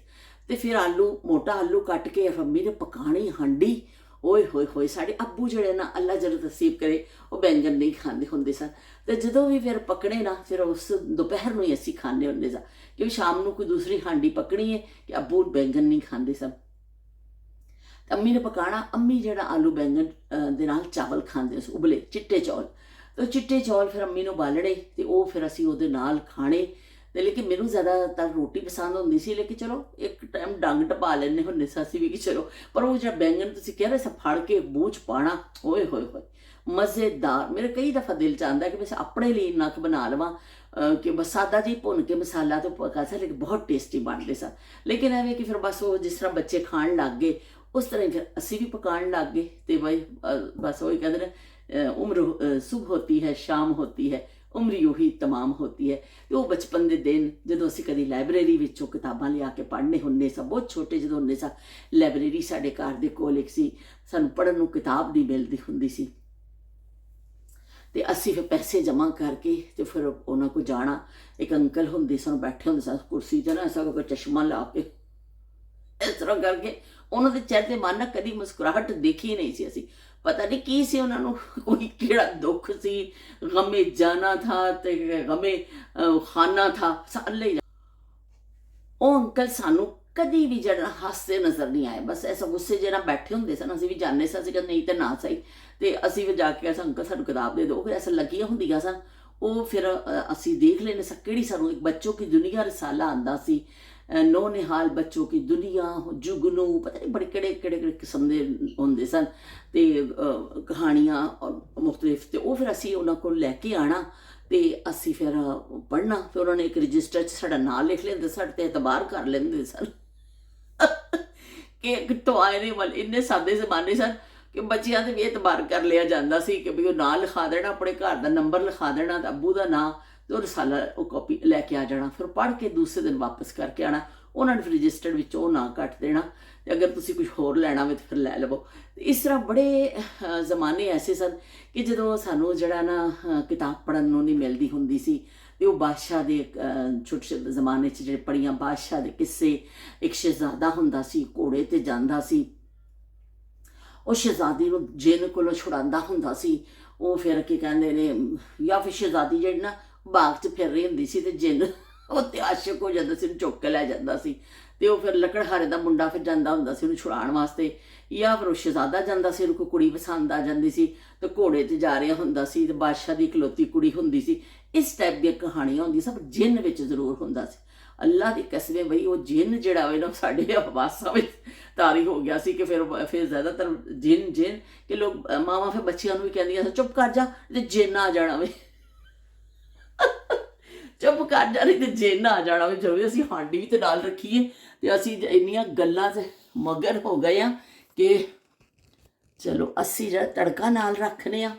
ਤੇ ਫਿਰ ਆਲੂ ਮੋਟਾ ਆਲੂ ਕੱਟ ਕੇ ਅੰਮੀ ਨੇ ਪਕਾਣੀ ਹਾਂਡੀ। ਓਏ ਹੋਏ ਹੋਏ, ਸਾਡੇ ਅੱਬੂ ਜਿਹੜੇ ਨਾ ਅੱਲਾ ਜਦੋਂ ਨਸੀਬ ਕਰੇ ਉਹ ਬੈਂਗਣ ਨਹੀਂ ਖਾਂਦੇ ਹੁੰਦੇ ਸਨ, ਤੇ ਜਦੋਂ ਵੀ ਫਿਰ ਪਕਣੇ ਨਾ ਫਿਰ ਉਸ ਦੁਪਹਿਰ ਨੂੰ ਹੀ ਅਸੀਂ ਖਾਂਦੇ ਹੁੰਦੇ ਸਾਂ, ਕਿਉਂਕਿ ਸ਼ਾਮ ਨੂੰ ਕੋਈ ਦੂਸਰੀ ਹਾਂਡੀ ਪਕਣੀ ਹੈ ਕਿ ਅੱਬੂ ਬੈਂਗਣ ਨਹੀਂ ਖਾਂਦੇ ਸਨ। ਅੰਮੀ ਨੇ ਪਕਾਣਾ, ਅੰਮੀ ਜਿਹੜਾ ਆਲੂ ਬੈਂਗਣ ਦੇ ਨਾਲ ਚਾਵਲ ਖਾਂਦੇ ਸੀ, ਉਬਲੇ ਚਿੱਟੇ ਚੌਲ, ਤੇ ਚਿੱਟੇ ਚੌਲ ਫਿਰ ਅੰਮੀ ਨੂੰ ਬਾਲਣੇ, ਤੇ ਉਹ ਫਿਰ ਅਸੀਂ ਉਹਦੇ ਨਾਲ ਖਾਣੇ। ਤੇ ਲੇਕਿਨ ਮੈਨੂੰ ਜ਼ਿਆਦਾਤਰ ਰੋਟੀ ਪਸੰਦ ਹੁੰਦੀ ਸੀ, ਲੇਕਿਨ ਚਲੋ ਇੱਕ ਟਾਈਮ ਡੰਗ ਟਪਾ ਲੈਂਦੇ ਹੁੰਦੇ ਸਾਂ ਅਸੀਂ ਵੀ ਕਿ ਚਲੋ, ਪਰ ਉਹ ਜਿਹੜਾ ਬੈਂਗਣ ਤੁਸੀਂ ਕਹਿ ਰਹੇ ਸੀ ਫੜ ਕੇ ਮੂੰਹ 'ਚ ਪਾਉਣਾ, ਓਏ ਹੋਏ ਹੋਏ ਮਜ਼ੇਦਾਰ। ਮੇਰੇ ਕਈ ਦਫਾ ਦਿਲ ਚ ਆਉਂਦਾ ਕਿ ਬਸ ਆਪਣੇ ਲਈ ਇੰਨਾ ਕੁ ਬਣਾ ਲਵਾਂ ਕਿ ਬਸ ਸਾਦਾ ਜੀ ਭੁੰਨ ਕੇ ਮਸਾਲਾ ਤੋਂ ਪਕਾ ਸਾ, ਲੇਕਿਨ ਬਹੁਤ ਟੇਸਟੀ ਬਣਦੇ ਸਨ। ਲੇਕਿਨ ਐਵੇਂ ਕਿ ਫਿਰ ਬਸ ਉਹ ਜਿਸ ਤਰ੍ਹਾਂ ਬੱਚੇ ਖਾਣ ਲੱਗ ਗਏ ਉਸ ਤਰ੍ਹਾਂ ਹੀ ਫਿਰ ਅਸੀਂ ਵੀ ਪਕਾਉਣ ਲੱਗ ਗਏ। ਤੇ ਬਈ ਬਸ ਉਹੀ ਕਹਿੰਦੇ ਨੇ ਉਮਰ ਸੁਬਹ ਹੋਤੀ ਹੈ ਸ਼ਾਮ ਹੋਤੀ ਹੈ, ਉਮਰ ਉਹੀ ਤਮਾਮ ਹੋਤੀ ਹੈ। ਤੇ ਉਹ ਬਚਪਨ ਦੇ ਦਿਨ ਜਦੋਂ ਅਸੀਂ ਕਦੀ ਲਾਇਬ੍ਰੇਰੀ ਵਿੱਚੋਂ ਕਿਤਾਬਾਂ ਲਿਆ ਕੇ ਪੜ੍ਹਨੇ ਹੁੰਦੇ ਸਾਂ, ਬਹੁਤ ਛੋਟੇ ਜਦੋਂ ਹੁੰਦੇ ਸਾਂ, ਲਾਇਬ੍ਰੇਰੀ ਸਾਡੇ ਘਰ ਦੇ ਕੋਲ ਇੱਕ ਸੀ, ਸਾਨੂੰ ਪੜ੍ਹਨ ਨੂੰ ਕਿਤਾਬ ਨਹੀਂ ਮਿਲਦੀ ਹੁੰਦੀ ਸੀ, ਤੇ ਅਸੀਂ ਫਿਰ ਪੈਸੇ ਜਮ੍ਹਾਂ ਕਰਕੇ ਤੇ ਫਿਰ ਉਹਨਾਂ ਕੋਲ ਜਾਣਾ। ਇੱਕ ਅੰਕਲ ਹੁੰਦੇ ਸਨ, ਬੈਠੇ ਹੁੰਦੇ ਸਨ ਕੁਰਸੀ 'ਤੇ ਨਾ, ਐਸਾ ਕੋਈ ਚਸ਼ਮਾ ਲਾ ਕੇ ਇਸ ਤਰ੍ਹਾਂ ਕਰਕੇ, ਉਹਨਾਂ ਦੇ ਚਿਹਰੇ 'ਤੇ ਮਨ ਨਾ ਕਦੀ ਮੁਸਕਰਾਹਟ ਦੇਖੀ ਨਹੀਂ ਸੀ ਅਸੀਂ, ਪਤਾ ਨਹੀਂ ਕੀ ਸੀ ਉਹਨਾਂ ਨੂੰ, ਕੋਈ ਕਿਹੜਾ ਦੁੱਖ ਸੀ, ਗਮੇ ਜਾਣਾ ਥਾ ਤੇ ਗਮੇ ਖਾਣਾ ਥਾ ਸਾਲੇ। ਉਹ ਅੰਕਲ ਸਾਨੂੰ ਕਦੀ ਵੀ ਜਿਹੜਾ ਹਾਸੇ ਨਜ਼ਰ ਨਹੀਂ ਆਏ, ਬਸ ਐਸਾ ਗੁੱਸੇ ਜਿਹੜਾ ਬੈਠੇ ਹੁੰਦੇ ਸਨ। ਅਸੀਂ ਵੀ ਜਾਣਦੇ ਸਾਂ, ਅਸੀਂ ਕਹਿੰਦੇ ਨਹੀਂ ਤੇ ਨਾ ਸਹੀ, ਤੇ ਅਸੀਂ ਫਿਰ ਜਾ ਕੇ ਅੰਕਲ ਸਾਨੂੰ ਕਿਤਾਬ ਦੇ ਦਿਓ, ਫਿਰ ਐਸਾ ਲੱਗੀਆਂ ਹੁੰਦੀਆਂ ਸਨ। ਉਹ ਫਿਰ ਅਸੀਂ ਦੇਖ ਲੈਣੇ ਸਾਂ ਕਿਹੜੀ, ਸਾਨੂੰ ਇੱਕ ਬੱਚੋਂ ਕੀ ਦੁਨੀਆ ਰਸਾਲਾ ਆਉਂਦਾ ਸੀ, ਨੋ ਨਿਹਾਲ ਬੱਚੋਂ ਕੀ ਦੁਨੀਆ, ਜੁਗਨੂ, ਪਤਾ ਨਹੀਂ ਬੜੇ ਕਿਹੜੇ ਕਿਹੜੇ ਕਿਸਮ ਦੇ ਹੁੰਦੇ ਸਨ, ਤੇ ਕਹਾਣੀਆਂ ਮੁਖਤਲਿਫ। ਤੇ ਉਹ ਫਿਰ ਅਸੀਂ ਉਹਨਾਂ ਕੋਲ ਲੈ ਕੇ ਆਉਣਾ, ਤੇ ਅਸੀਂ ਫਿਰ ਪੜ੍ਹਨਾ। ਫਿਰ ਉਹਨਾਂ ਨੇ ਇੱਕ ਰਜਿਸਟਰ 'ਚ ਸਾਡਾ ਨਾਂ ਲਿਖ ਲੈਂਦੇ, ਸਾਡੇ 'ਤੇ ਇਤਬਾਰ ਕਰ ਲੈਂਦੇ ਸਨ ਕਿ ਕਿੱਥੋਂ ਆਏ ਨੇ ਵੱਲ। ਇੰਨੇ ਸਾਦੇ ਜ਼ਮਾਨੇ ਸਨ ਕਿ ਬੱਚਿਆਂ 'ਤੇ ਵੀ ਇਤਬਾਰ ਕਰ ਲਿਆ ਜਾਂਦਾ ਸੀ ਕਿ ਵੀ ਉਹ ਨਾਂ ਲਿਖਾ ਦੇਣਾ, ਆਪਣੇ ਘਰ ਦਾ ਨੰਬਰ ਲਿਖਾ ਦੇਣਾ, ਤਾਂ ਅੱਬੂ ਦਾ ਨਾਂ, ਤੇ ਉਹ ਰਸਾਲਾ ਉਹ ਕਾਪੀ ਲੈ ਕੇ ਆ ਜਾਣਾ। ਫਿਰ ਪੜ੍ਹ ਕੇ ਦੂਸਰੇ ਦਿਨ ਵਾਪਸ ਕਰਕੇ ਆਉਣਾ। ਉਹਨਾਂ ਨੇ ਫਿਰ ਰਜਿਸਟਰ ਵਿੱਚ ਉਹ ਨਾਂ ਕੱਟ ਦੇਣਾ, ਤੇ ਅਗਰ ਤੁਸੀਂ ਕੁਝ ਹੋਰ ਲੈਣਾ ਹੋਵੇ ਤਾਂ ਫਿਰ ਲੈ ਲਵੋ। ਇਸ ਤਰ੍ਹਾਂ ਬੜੇ ਜ਼ਮਾਨੇ ਐਸੇ ਸਨ ਕਿ ਜਦੋਂ ਸਾਨੂੰ ਜਿਹੜਾ ਨਾ ਕਿਤਾਬ ਪੜ੍ਹਨ ਨੂੰ ਨਹੀਂ ਮਿਲਦੀ ਹੁੰਦੀ ਸੀ, ਤੇ ਉਹ ਬਾਦਸ਼ਾਹ ਦੇ ਛੋਟੇ ਛੋਟੇ ਜ਼ਮਾਨੇ 'ਚ ਜਿਹੜੇ ਪੜ੍ਹੀਆਂ ਬਾਦਸ਼ਾਹ ਦੇ ਕਿੱਸੇ, ਇੱਕ ਸ਼ਹਿਜ਼ਾਦਾ ਹੁੰਦਾ ਸੀ, ਘੋੜੇ 'ਤੇ ਜਾਂਦਾ ਸੀ, ਉਹ ਸ਼ਹਿਜ਼ਾਦੀ ਨੂੰ ਜਿੰਨ ਕੋਲੋਂ ਛੁਡਾਉਂਦਾ ਹੁੰਦਾ ਸੀ। ਉਹ ਫਿਰ ਕੀ ਕਹਿੰਦੇ ਨੇ, ਜਾਂ ਫਿਰ ਸ਼ਹਿਜ਼ਾਦੀ ਜਿਹੜੀ ਨਾ ਬਾਗ 'ਚ ਫਿਰ ਰਹੀ ਹੁੰਦੀ ਸੀ, ਤੇ ਜਿੰਨ ਉਹ 'ਤੇ ਆਸ਼ਿਕ ਹੋ ਜਾਂਦਾ ਸੀ, ਉਹਨੂੰ ਚੁੱਕ ਕੇ ਲੈ ਜਾਂਦਾ ਸੀ, ਤੇ ਉਹ ਫਿਰ ਲੱਕੜਹਾਰੇ ਦਾ ਮੁੰਡਾ ਫਿਰ ਜਾਂਦਾ ਹੁੰਦਾ ਸੀ ਉਹਨੂੰ ਛੁਡਾਉਣ ਵਾਸਤੇ, ਜਾਂ ਫਿਰ ਉਹ ਸ਼ਹਿਜ਼ਾਦਾ ਜਾਂਦਾ ਸੀ, ਉਹਨੂੰ ਕੋਈ ਕੁੜੀ ਪਸੰਦ ਆ ਜਾਂਦੀ ਸੀ, ਤੇ ਘੋੜੇ 'ਤੇ ਜਾ ਰਿਹਾ ਹੁੰਦਾ ਸੀ, ਤੇ ਬਾਦਸ਼ਾਹ ਦੀ ਇਕਲੌਤੀ ਕੁੜੀ ਹੁੰਦੀ ਸੀ। ਇਸ ਟਾਈਪ ਦੀਆਂ ਕਹਾਣੀਆਂ ਹੁੰਦੀਆਂ, ਸਭ ਜਿੰਨ ਵਿੱਚ ਜ਼ਰੂਰ ਹੁੰਦਾ ਸੀ। ਅੱਲਾ ਦੀ ਕਸਮ ਬਈ ਉਹ ਜਿੰਨ ਜਿਹੜਾ ਹੋਵੇ ਨਾ ਸਾਡੇ ਹਵਾਸਾਂ ਵਿੱਚ ਤਾਰੀ ਹੋ ਗਿਆ ਸੀ ਕਿ ਫਿਰ ਜ਼ਿਆਦਾਤਰ ਜਿੰਨ ਕਿ ਲੋਕ ਮਾਵਾਂ ਫਿਰ ਬੱਚਿਆਂ ਨੂੰ ਵੀ ਕਹਿੰਦੀਆਂ ਸੀ ਚੁੱਪ ਕਰ ਜਾ ਤੇ ਜਿੰਨ ਆ ਜਾਣਾ ਵੇ, ਚੁੱਪ ਕਰ ਜਾ ਨਹੀਂ ਤੇ ਜਿੰਨ ਆ ਜਾਣਾ ਵੇ। ਜਦੋਂ ਅਸੀਂ ਹਾਂਡੀ ਵੀ ਤੇ ਨਾਲ ਰੱਖੀਏ, ਤੇ ਅਸੀਂ ਇੰਨੀਆਂ ਗੱਲਾਂ 'ਚ ਮਗਨ ਹੋ ਗਏ ਹਾਂ ਕਿ ਚਲੋ ਅਸੀਂ ਜਿਹੜਾ ਤੜਕਾ ਨਾਲ ਰੱਖਦੇ ਹਾਂ।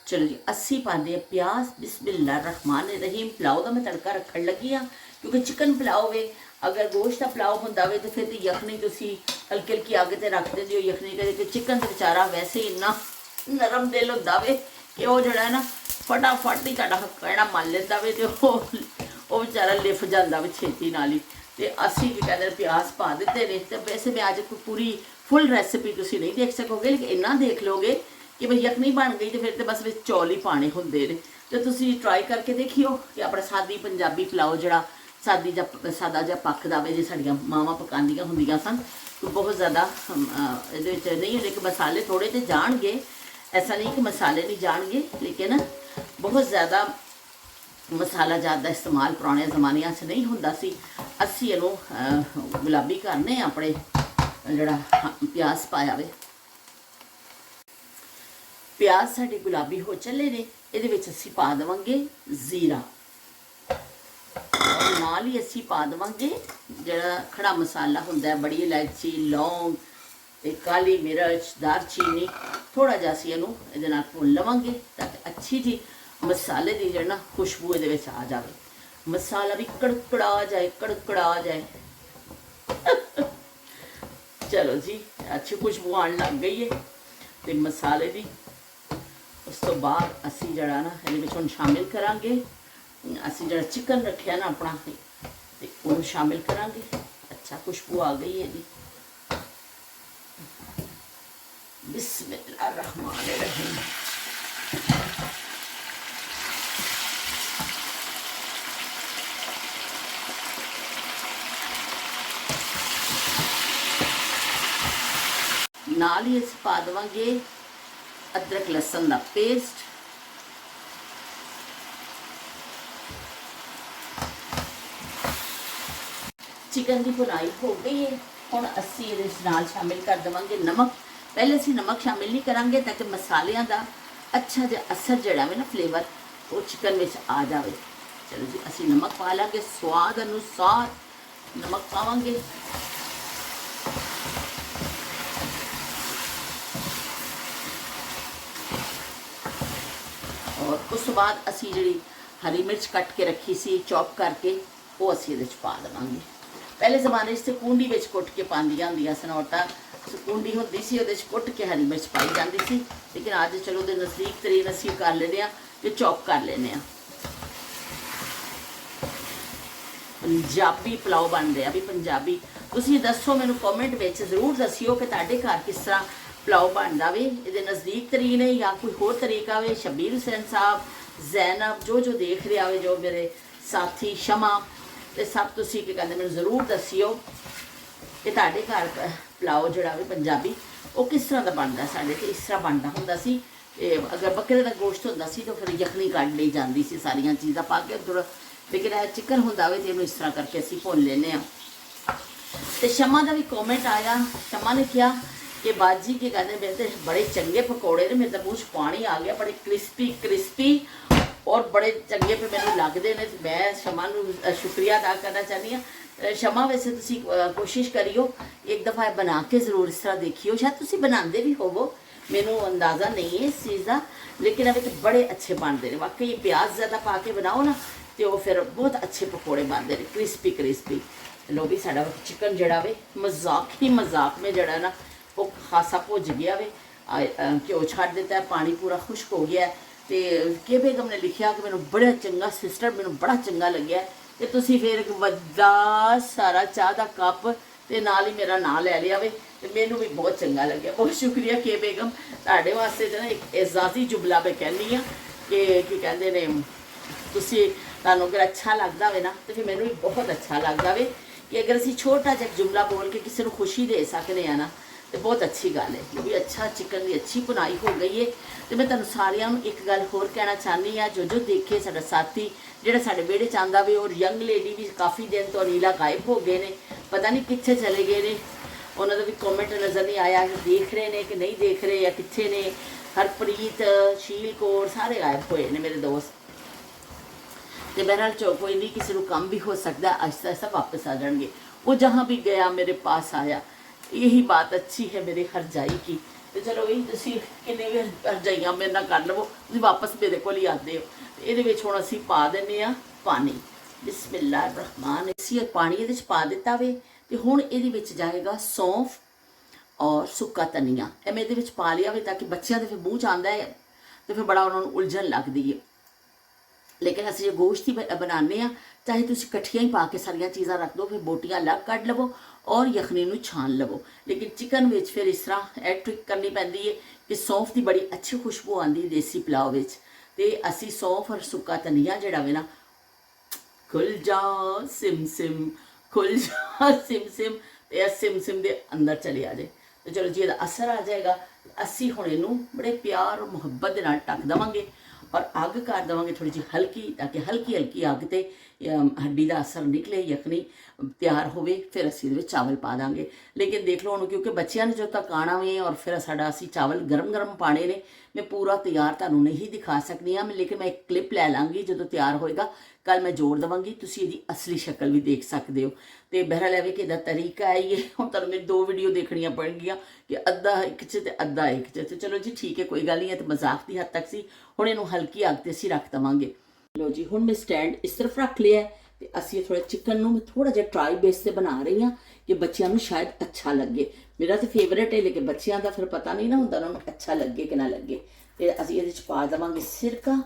चलो जी, अस्सी पाते हैं प्याज। बिस्मिल्लाह रहमान रहीम। पुलाव का मैं तड़का रखन लगी हाँ, क्योंकि चिकन पुलाव वे, अगर गोश्त का पुलाव होंदा वे तो फिर तो यखनी तुसी हल्की हल्की अग ते रख देंदे हो यखनी कदे, तो चिकन तो बेचारा वैसे ही इन्ना नरम दिल होंदा वे कि वो जिहड़ा ना फटाफट ही तुहाडा कहना मन लैंदा वे, ते वो बेचारा लिफ जांदा वे छेती नाल ही। ते असी की कहते प्याज पा दिते ने। ते वैसे मैं अज पूरी फुल रेसिपी तुसी नहीं देख सकोगे, लेकिन इन्ना देख लोगे कि भाई यखनी बन गई तो फिर तो बस चौल ही पाने होंगे ने। तो तुसी ट्राई करके देखियो कि अपना सादी पंजाबी पुलाव जड़ा सादा जा पकदा वे, जे साडियां मावां पकांदियां हुंदियां सन। तो बहुत ज़्यादा ये नहीं, लेकिन मसाले थोड़े तो जाणगे, ऐसा नहीं कि मसाले नहीं जाणगे, लेकिन बहुत ज़्यादा मसाला ज़्यादा इस्तेमाल पुराने ज़मानिया च नहीं हुंदा सी। असी इहनूं गुलाबी करने अपने जड़ा प्याज पाया वे, प्याज साडे गुलाबी हो चले ने। इहदे विच असीं पा देवांगे जीरा, और नाल ही असीं पा देवांगे जड़ा खड़ा मसाला हुंदा है, बड़ी इलायची, लौंग, काली मिर्च, दारचीनी। थोड़ा जिहा असीं इहनूं इहदे नाल भुन लवांगे ताकि अच्छी जी मसाले की जो ना खुशबू ये आ जाए, मसाला भी कड़कड़ा जाए, कड़कड़ा जाए। चलो जी, अच्छी खुशबू आने लग गई है तो मसाले की। उस तो बाद असी जड़ा ना ये हम शामिल करांगे, असी जड़ा चिकन रखिया ना अपना तो वो शामिल करांगे। अच्छा खुशबू आ गई है जी। बिस्मिल्लाहिर्रहमानिर्रहीम। नाल ही अस पा देवांगे अदरक लहसुन का पेस्ट, चिकन की भुनाई हो गई है। हुण असी इहदे नाल शामिल कर देवांगे नमक। पहले असी नमक शामिल नहीं करांगे ताकि मसालियां का अच्छा जिहा असर जिहड़ा है ना फ्लेवर वो चिकन में आ जाए। चलो जी, असी नमक पा लांगे, स्वाद अनुसार नमक पावांगे। और उस बाद असी जी हरी मिर्च कट के रखी सी चॉप करके वो असी ये पा देवांगे। पहले जमाने से कूंडी में कुट के पांदियां होंदियां सन औरतां, कूंडी होंदी सी उहदे कुट के हरी मिर्च पाई जाती सी, लेकिन अज चलो उहदे नज़दीक तरीन असी कर लेने आ कि चॉप कर लेने आ। पंजाबी पुलाव बन रहा भी पंजाबी। तुसीं दसो मैनू कॉमेंट में जरूर दसियो कि तुहाडे घर किस तरह पुलाव बनता वे, ये नज़दीक तरीन है या कोई होर तरीका वे। शबीर हुसैन साहब, जैनब, जो देख रहा हो, जो मेरे साथी शमा, तो सब तुसीं की कहते मैनू जरूर दसियो कि तुहाडे घर पुलाव जोड़ा वे पंजाबी वो किस तरह का बनता। साढ़े तो इस तरह बनता होंदा सी। अगर बकरे का गोश्त होंदा सी तो फिर यखनी कढ़ ली जाती सी सारिया चीज़ां पा के थोड़ा, लेकिन चिकन होंदा वे तो इहनूं इस तरह करके असीं भुन लेने आ। तो शमा का भी कॉमेंट आया, शमा ने कहा कि बाजी के कहते मेरे तो बड़े चंगे पकौड़े ने, मेरे तो मूँह पानी आ गया, बड़े क्रिस्पी क्रिस्पी और बड़े चंगे पे मैनू लगते हैं। मैं शमा नूं शुक्रिया अदा करना चाहती हाँ। शमा वैसे तुसी कोशिश करियो एक दफ़ा बना के ज़रूर इस तरह देखियो, शायद तुसी बनाते भी होवो, मैनू अंदाज़ा नहीं है इस चीज़ का, लेकिन अभी तो बड़े अच्छे बनते हैं वाकई। प्याज ज़्यादा पा के बनाओ ना तो वो फिर बहुत अच्छे पकौड़े बनते हैं, क्रिस्पी क्रिस्पी। लो भी साड़ा चिकन जड़ा वे मजाक ही मजाक में जड़ा ना वो खासा भुज गया वे, घ्यो छड़ दिता है, पानी पूरा खुश्क हो गया। तो के बेगम ने लिखा कि मैंने बड़ा चंगा सिस्टर, मैंने बड़ा चंगा लग्या कि तुसी फिर एक वड्डा सारा चाह का कप ते नाल ही मेरा नाम लै लिया वे, तो मैनू भी बहुत चंगा लग्या। बहुत शुक्रिया के बेगम, तुहाडे वास्ते तो ना एक एजाजी जुमला मैं कहनी हाँ कि कहते ने तुसी तुहानू अगर अच्छा लगता वे ना तो फिर मैनू भी बहुत अच्छा लगता वे कि अगर असीं छोटा जिहा जुमला बोल के किसी को खुशी दे सकते हैं ना तो बहुत अच्छी गल है। क्योंकि अच्छा चिकन की अच्छी बुनाई हो गई है। तो मैं तुहानू सारिਆਂ ਨੂੰ एक गल होर कहना चाहनी हाँ, जो देखे साडा साथी जिहड़ा साडे विहड़े च आंदा वे और यंग लेडी भी काफ़ी दिन तो नीला गायब हो गए ने, पता नहीं कित्थे चले गए ने, उन्होंने भी कॉमेंट नज़र नहीं आया कि देख रहे ने कि नहीं देख रहे या कित्थे ने। हरप्रीत, शील कौर सारे गायब होए ने मेरे दोस्त। तो बहरहाल चो कोई नहीं, किसी को कम भी हो सकता है, आहिस्ता आहिस्ता वापस आ जाएंगे। वो जहाँ भी गया मेरे पास आया, यही बात अच्छी है मेरी हरजाई की। तो चलो यही तुसी किन्ने भी हरजाइयां मेरे नाल कर लवो, तुसी वापस मेरे को ही आते हो। ये हुण असीं पा दिंदे आ पानी। बिस्मिल्लाहिर्रहमान। इसी पानी ये पा दिता वे। तो हुण इहदे विच जाएगा सौंफ और सुक्का धनिया, ए मैं इहदे विच पा लिया वे ताकि बच्चों के फिर मूँह च आंदा है तो फिर बड़ा उन्होंने उलझन लगती है। लेकिन असीं जो गोश्त ही बनाने आ, चाहे तुसीं कट्ठियां ही पा के सारिया चीज़ां रख दो, फिर बोटियां अलग कढ़ लवो और यखनी नूं छान लवो। लेकिन चिकन विच फिर इस तरह ट्रिक करनी पैंदी है कि सौंफ की बड़ी अच्छी खुशबू आती है देसी पुलाव विच। ਤੇ ਅਸੀਂ ਸੌਂਫ ਔਰ ਸੁੱਕਾ ਧਨੀਆ ਜਿਹੜਾ ਵੇ ਨਾ, ਖੁੱਲ ਜਾ ਸਿਮ ਸਿਮ, ਖੁੱਲ ਜਾ ਸਿਮ ਸਿਮ, ਤੇ ਇਹ ਸਿਮ ਸਿਮ ਦੇ ਅੰਦਰ ਚਲੇ ਆ ਜਾਏ। ਤੇ ਚਲੋ ਜੀ ਇਹਦਾ ਅਸਰ ਆ ਜਾਏਗਾ। ਅਸੀਂ ਹੁਣ ਇਹਨੂੰ ਬੜੇ ਪਿਆਰ ਔਰ ਮੁਹੱਬਤ ਦੇ ਨਾਲ ਢੱਕ ਦੇਵਾਂਗੇ ਔਰ ਅੱਗ ਕਰ ਦੇਵਾਂਗੇ ਥੋੜੀ ਜਿਹੀ ਹਲਕੀ, ਤਾਂ ਕਿ ਹਲਕੀ ਹਲਕੀ ਅੱਗ ਤੇ ਹੱਡੀ ਦਾ ਅਸਰ ਨਿਕਲੇ, ਯਖਨੀ ਤਿਆਰ ਹੋਵੇ। ਫਿਰ ਅਸੀਂ ਇਹਦੇ ਵਿੱਚ ਚਾਵਲ ਪਾ ਦਾਂਗੇ। ਲੇਕਿਨ ਦੇਖ ਲਓ ਹੁਣ, ਕਿਉਂਕਿ ਬੱਚਿਆਂ ਨੇ ਜਦੋਂ ਤੱਕ ਆਉਣਾ ਵੀ ਔਰ ਫਿਰ ਸਾਡਾ ਅਸੀਂ ਚਾਵਲ ਗਰਮ ਗਰਮ ਪਾਣੇ ਨੇ, ਮੈਂ ਪੂਰਾ ਤਿਆਰ ਤੁਹਾਨੂੰ ਨਹੀਂ ਦਿਖਾ ਸਕਦੀ ਹਾਂ, ਲੇਕਿਨ ਮੈਂ ਇੱਕ ਕਲਿੱਪ ਲੈ ਲਾਂਗੀ ਜਦੋਂ ਤਿਆਰ ਹੋਏਗਾ, ਕੱਲ ਮੈਂ ਜੋੜ ਦੇਵਾਂਗੀ, ਤੁਸੀਂ ਇਹਦੀ ਅਸਲੀ ਸ਼ਕਲ ਵੀ ਦੇਖ ਸਕਦੇ ਹੋ। ਤੇ ਬਹਿਰਾ ਲੈਵੇ ਕਿ ਇਹਦਾ ਤਰੀਕਾ ਹੈ ਇਹ। ਹੁਣ ਤੁਹਾਨੂੰ ਮੇਰੀ 2 ਵੀਡੀਓ ਦੇਖਣੀਆਂ ਪੈਣਗੀਆਂ ਕਿ ਅੱਧਾ ਇੱਕ 'ਚ ਤੇ ਅੱਧਾ ਇੱਕ 'ਚ। ਤੇ ਚਲੋ ਜੀ ਠੀਕ ਹੈ, ਕੋਈ ਗੱਲ ਨਹੀਂ, ਹੈ ਤਾਂ ਮਜ਼ਾਕ ਦੀ ਹੱਦ ਤੱਕ ਸੀ। ਹੁਣ ਇਹਨੂੰ ਹਲਕੀ ਅੱਗ ਤੇ ਅਸੀਂ ਰੱਖ ਦੇਵਾਂਗੇ। ਲੋ ਜੀ ਹੁਣ ਮੈਂ ਸਟੈਂਡ ਇਸ ਤਰਫ ਰੱਖ ਲਿਆ ਤੇ ਅਸੀਂ ਥੋੜਾ ਚਿਕਨ ਨੂੰ ਮੈਂ ਥੋੜਾ ਜਿਹਾ ਟਰਾਈ ਬੇਸ ਤੇ ਬਣਾ ਰਹੀ ਹਾਂ ਕਿ ਬੱਚਿਆਂ ਨੂੰ ਸ਼ਾਇਦ ਅੱਛਾ ਲੱਗੇ। ਮੇਰਾ ਤਾਂ ਫੇਵਰੇਟ ਹੈ, ਲੇਕਿਨ ਬੱਚਿਆਂ ਦਾ ਫਿਰ ਪਤਾ ਨਹੀਂ ਨਾ ਹੁੰਦਾ ਉਹਨਾਂ ਨੂੰ ਅੱਛਾ ਲੱਗੇ ਕਿ ਨਾ ਲੱਗੇ। ਤੇ ਅਸੀਂ ਇਹਦੇ 'ਚ ਪਾ ਦੇਵਾਂਗੇ ਸਿਰਕਾ,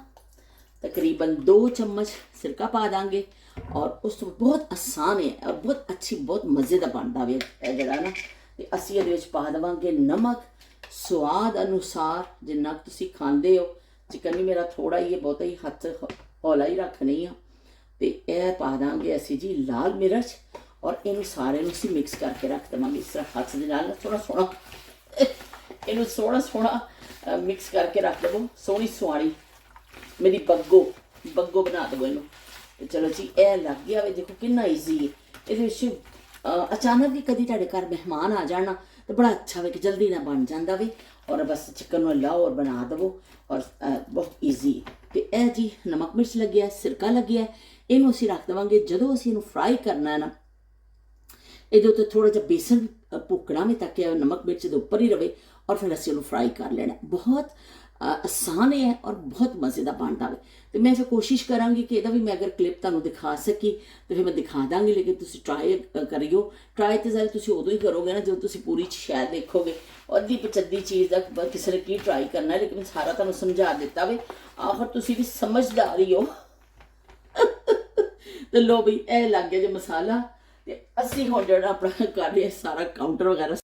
ਤਕਰੀਬਨ 2 ਚਮਚ ਸਿਰਕਾ ਪਾ ਦਾਂਗੇ। ਔਰ ਉਸ ਤੋਂ ਬਹੁਤ ਆਸਾਨ ਹੈ ਔਰ ਬਹੁਤ ਅੱਛੀ, ਬਹੁਤ ਮਜ਼ੇ ਦਾ ਬਣਦਾ ਵੇ ਇਹ ਜਿਹੜਾ ਨਾ। ਤੇ ਅਸੀਂ ਇਹਦੇ ਵਿੱਚ ਪਾ ਦੇਵਾਂਗੇ ਨਮਕ ਸਵਾਦ ਅਨੁਸਾਰ, ਜਿੰਨਾ ਤੁਸੀਂ ਖਾਂਦੇ ਹੋ। ਚਿਕਨ ਵੀ ਮੇਰਾ ਥੋੜਾ ਹੀ ਹੈ, ਬਹੁਤਾ ਹੀ ਹੱਥ ਹੌਲਾ ਹੀ ਰੱਖਣੀ ਆ। ਤੇ ਇਹ ਪਾ ਦਾਂਗੇ ਅਸੀਂ ਜੀ ਲਾਲ ਮਿਰਚ, ਔਰ ਇਹਨੂੰ ਸਾਰੇ ਨੂੰ ਅਸੀਂ ਮਿਕਸ ਕਰਕੇ ਰੱਖ ਦੇਵਾਂਗੇ ਇਸ ਤਰ੍ਹਾਂ ਹੱਥ ਦੇ ਨਾਲ ਥੋੜਾ ਸੋਹਣਾ। ਇਹਨੂੰ ਸੋਹਣਾ ਸੋਹਣਾ ਮਿਕਸ ਕਰਕੇ ਰੱਖ ਦੇਵੋ, ਸੋਹਣੀ ਸੁਆਣੀ ਮੇਰੀ ਬੱਗੋ ਬਣਾ ਦੇਵੋ ਇਹਨੂੰ। ਤੇ ਚਲੋ ਜੀ ਇਹ ਲੱਗ ਗਿਆ ਵੇ, ਦੇਖੋ ਕਿੰਨਾ ਈਜ਼ੀ ਹੈ। ਇਹਦੇ ਵਿੱਚ ਅਚਾਨਕ ਹੀ ਕਦੀ ਤੁਹਾਡੇ ਘਰ ਮਹਿਮਾਨ ਆ ਜਾਣਾ ਤੇ ਬੜਾ ਅੱਛਾ ਵੇ ਕਿ ਜਲਦੀ ਨਾਲ ਬਣ ਜਾਂਦਾ ਵੇ। ਔਰ ਬਸ ਚਿਕਨ ਨੂੰ ਲਾਓ ਔਰ ਬਣਾ ਦੇਵੋ, ਔਰ ਬਹੁਤ ਈਜ਼ੀ। ਤੇ ਇਹ ਜੀ ਨਮਕ ਮਿਰਚ ਲੱਗਿਆ, ਸਿਰਕਾ ਲੱਗਿਆ, ਇਹਨੂੰ ਅਸੀਂ ਰੱਖ ਦੇਵਾਂਗੇ। ਜਦੋਂ ਅਸੀਂ ਇਹਨੂੰ ਫਰਾਈ ਕਰਨਾ ਹੈ ਨਾ, ਇਹਦੇ ਉੱਤੇ ਥੋੜਾ ਜਿਹਾ ਬੇਸਨ ਭੁੱਕਣਾ ਵੀ, ਤਾਂ ਕਿ ਨਮਕ ਮਿਰਚ ਦੇ ਉੱਪਰ ਹੀ ਰਵੇ, ਔਰ ਫਿਰ ਅਸੀਂ ਉਹਨੂੰ ਫਰਾਈ ਕਰ ਲੈਣਾ। ਬਹੁਤ ਆਸਾਨ ਹੈ ਔਰ ਬਹੁਤ ਮਜ਼ੇ ਦਾ ਬਣਦਾ ਵੇ। ਤੇ ਮੈਂ ਫਿਰ ਕੋਸ਼ਿਸ਼ ਕਰਾਂਗੀ ਕਿ ਇਹਦਾ ਵੀ ਮੈਂ ਅਗਰ ਕਲਿੱਪ ਤੁਹਾਨੂੰ ਦਿਖਾ ਸਕੀ ਤੇ ਫਿਰ ਮੈਂ ਦਿਖਾ ਦਾਂਗੀ, ਲੇਕਿਨ ਤੁਸੀਂ ਟਰਾਈ ਕਰਿਓ। ਟਰਾਈ ਤੇ ਜ਼ਰਾ ਤੁਸੀਂ ਉਦੋਂ ਹੀ ਕਰੋਗੇ ਨਾ ਜਦੋਂ ਤੁਸੀਂ ਪੂਰੀ ਸ਼ਾਇਦ ਦੇਖੋਗੇ। ਅੱਧੀ ਪਚੱਦੀ ਚੀਜ਼ ਦਾ ਕਿਸੇ ਨੇ ਕੀ ਟਰਾਈ ਕਰਨਾ, ਲੇਕਿਨ ਸਾਰਾ ਤੁਹਾਨੂੰ ਸਮਝਾ ਦਿੱਤਾ ਵੇ। ਆਖਰ ਤੁਸੀਂ ਵੀ ਸਮਝਦਾਰ ਹੀ ਹੋ। ਤੇ ਲੋ ਬਈ ਇਹ ਲੱਗ ਗਿਆ ਜੇ ਮਸਾਲਾ। ਤੇ ਅਸੀਂ ਹੁਣ ਜਿਹੜਾ ਆਪਣਾ ਕਰ ਲਿਆ ਸਾਰਾ ਕਾਊਂਟਰ ਵਗੈਰਾ,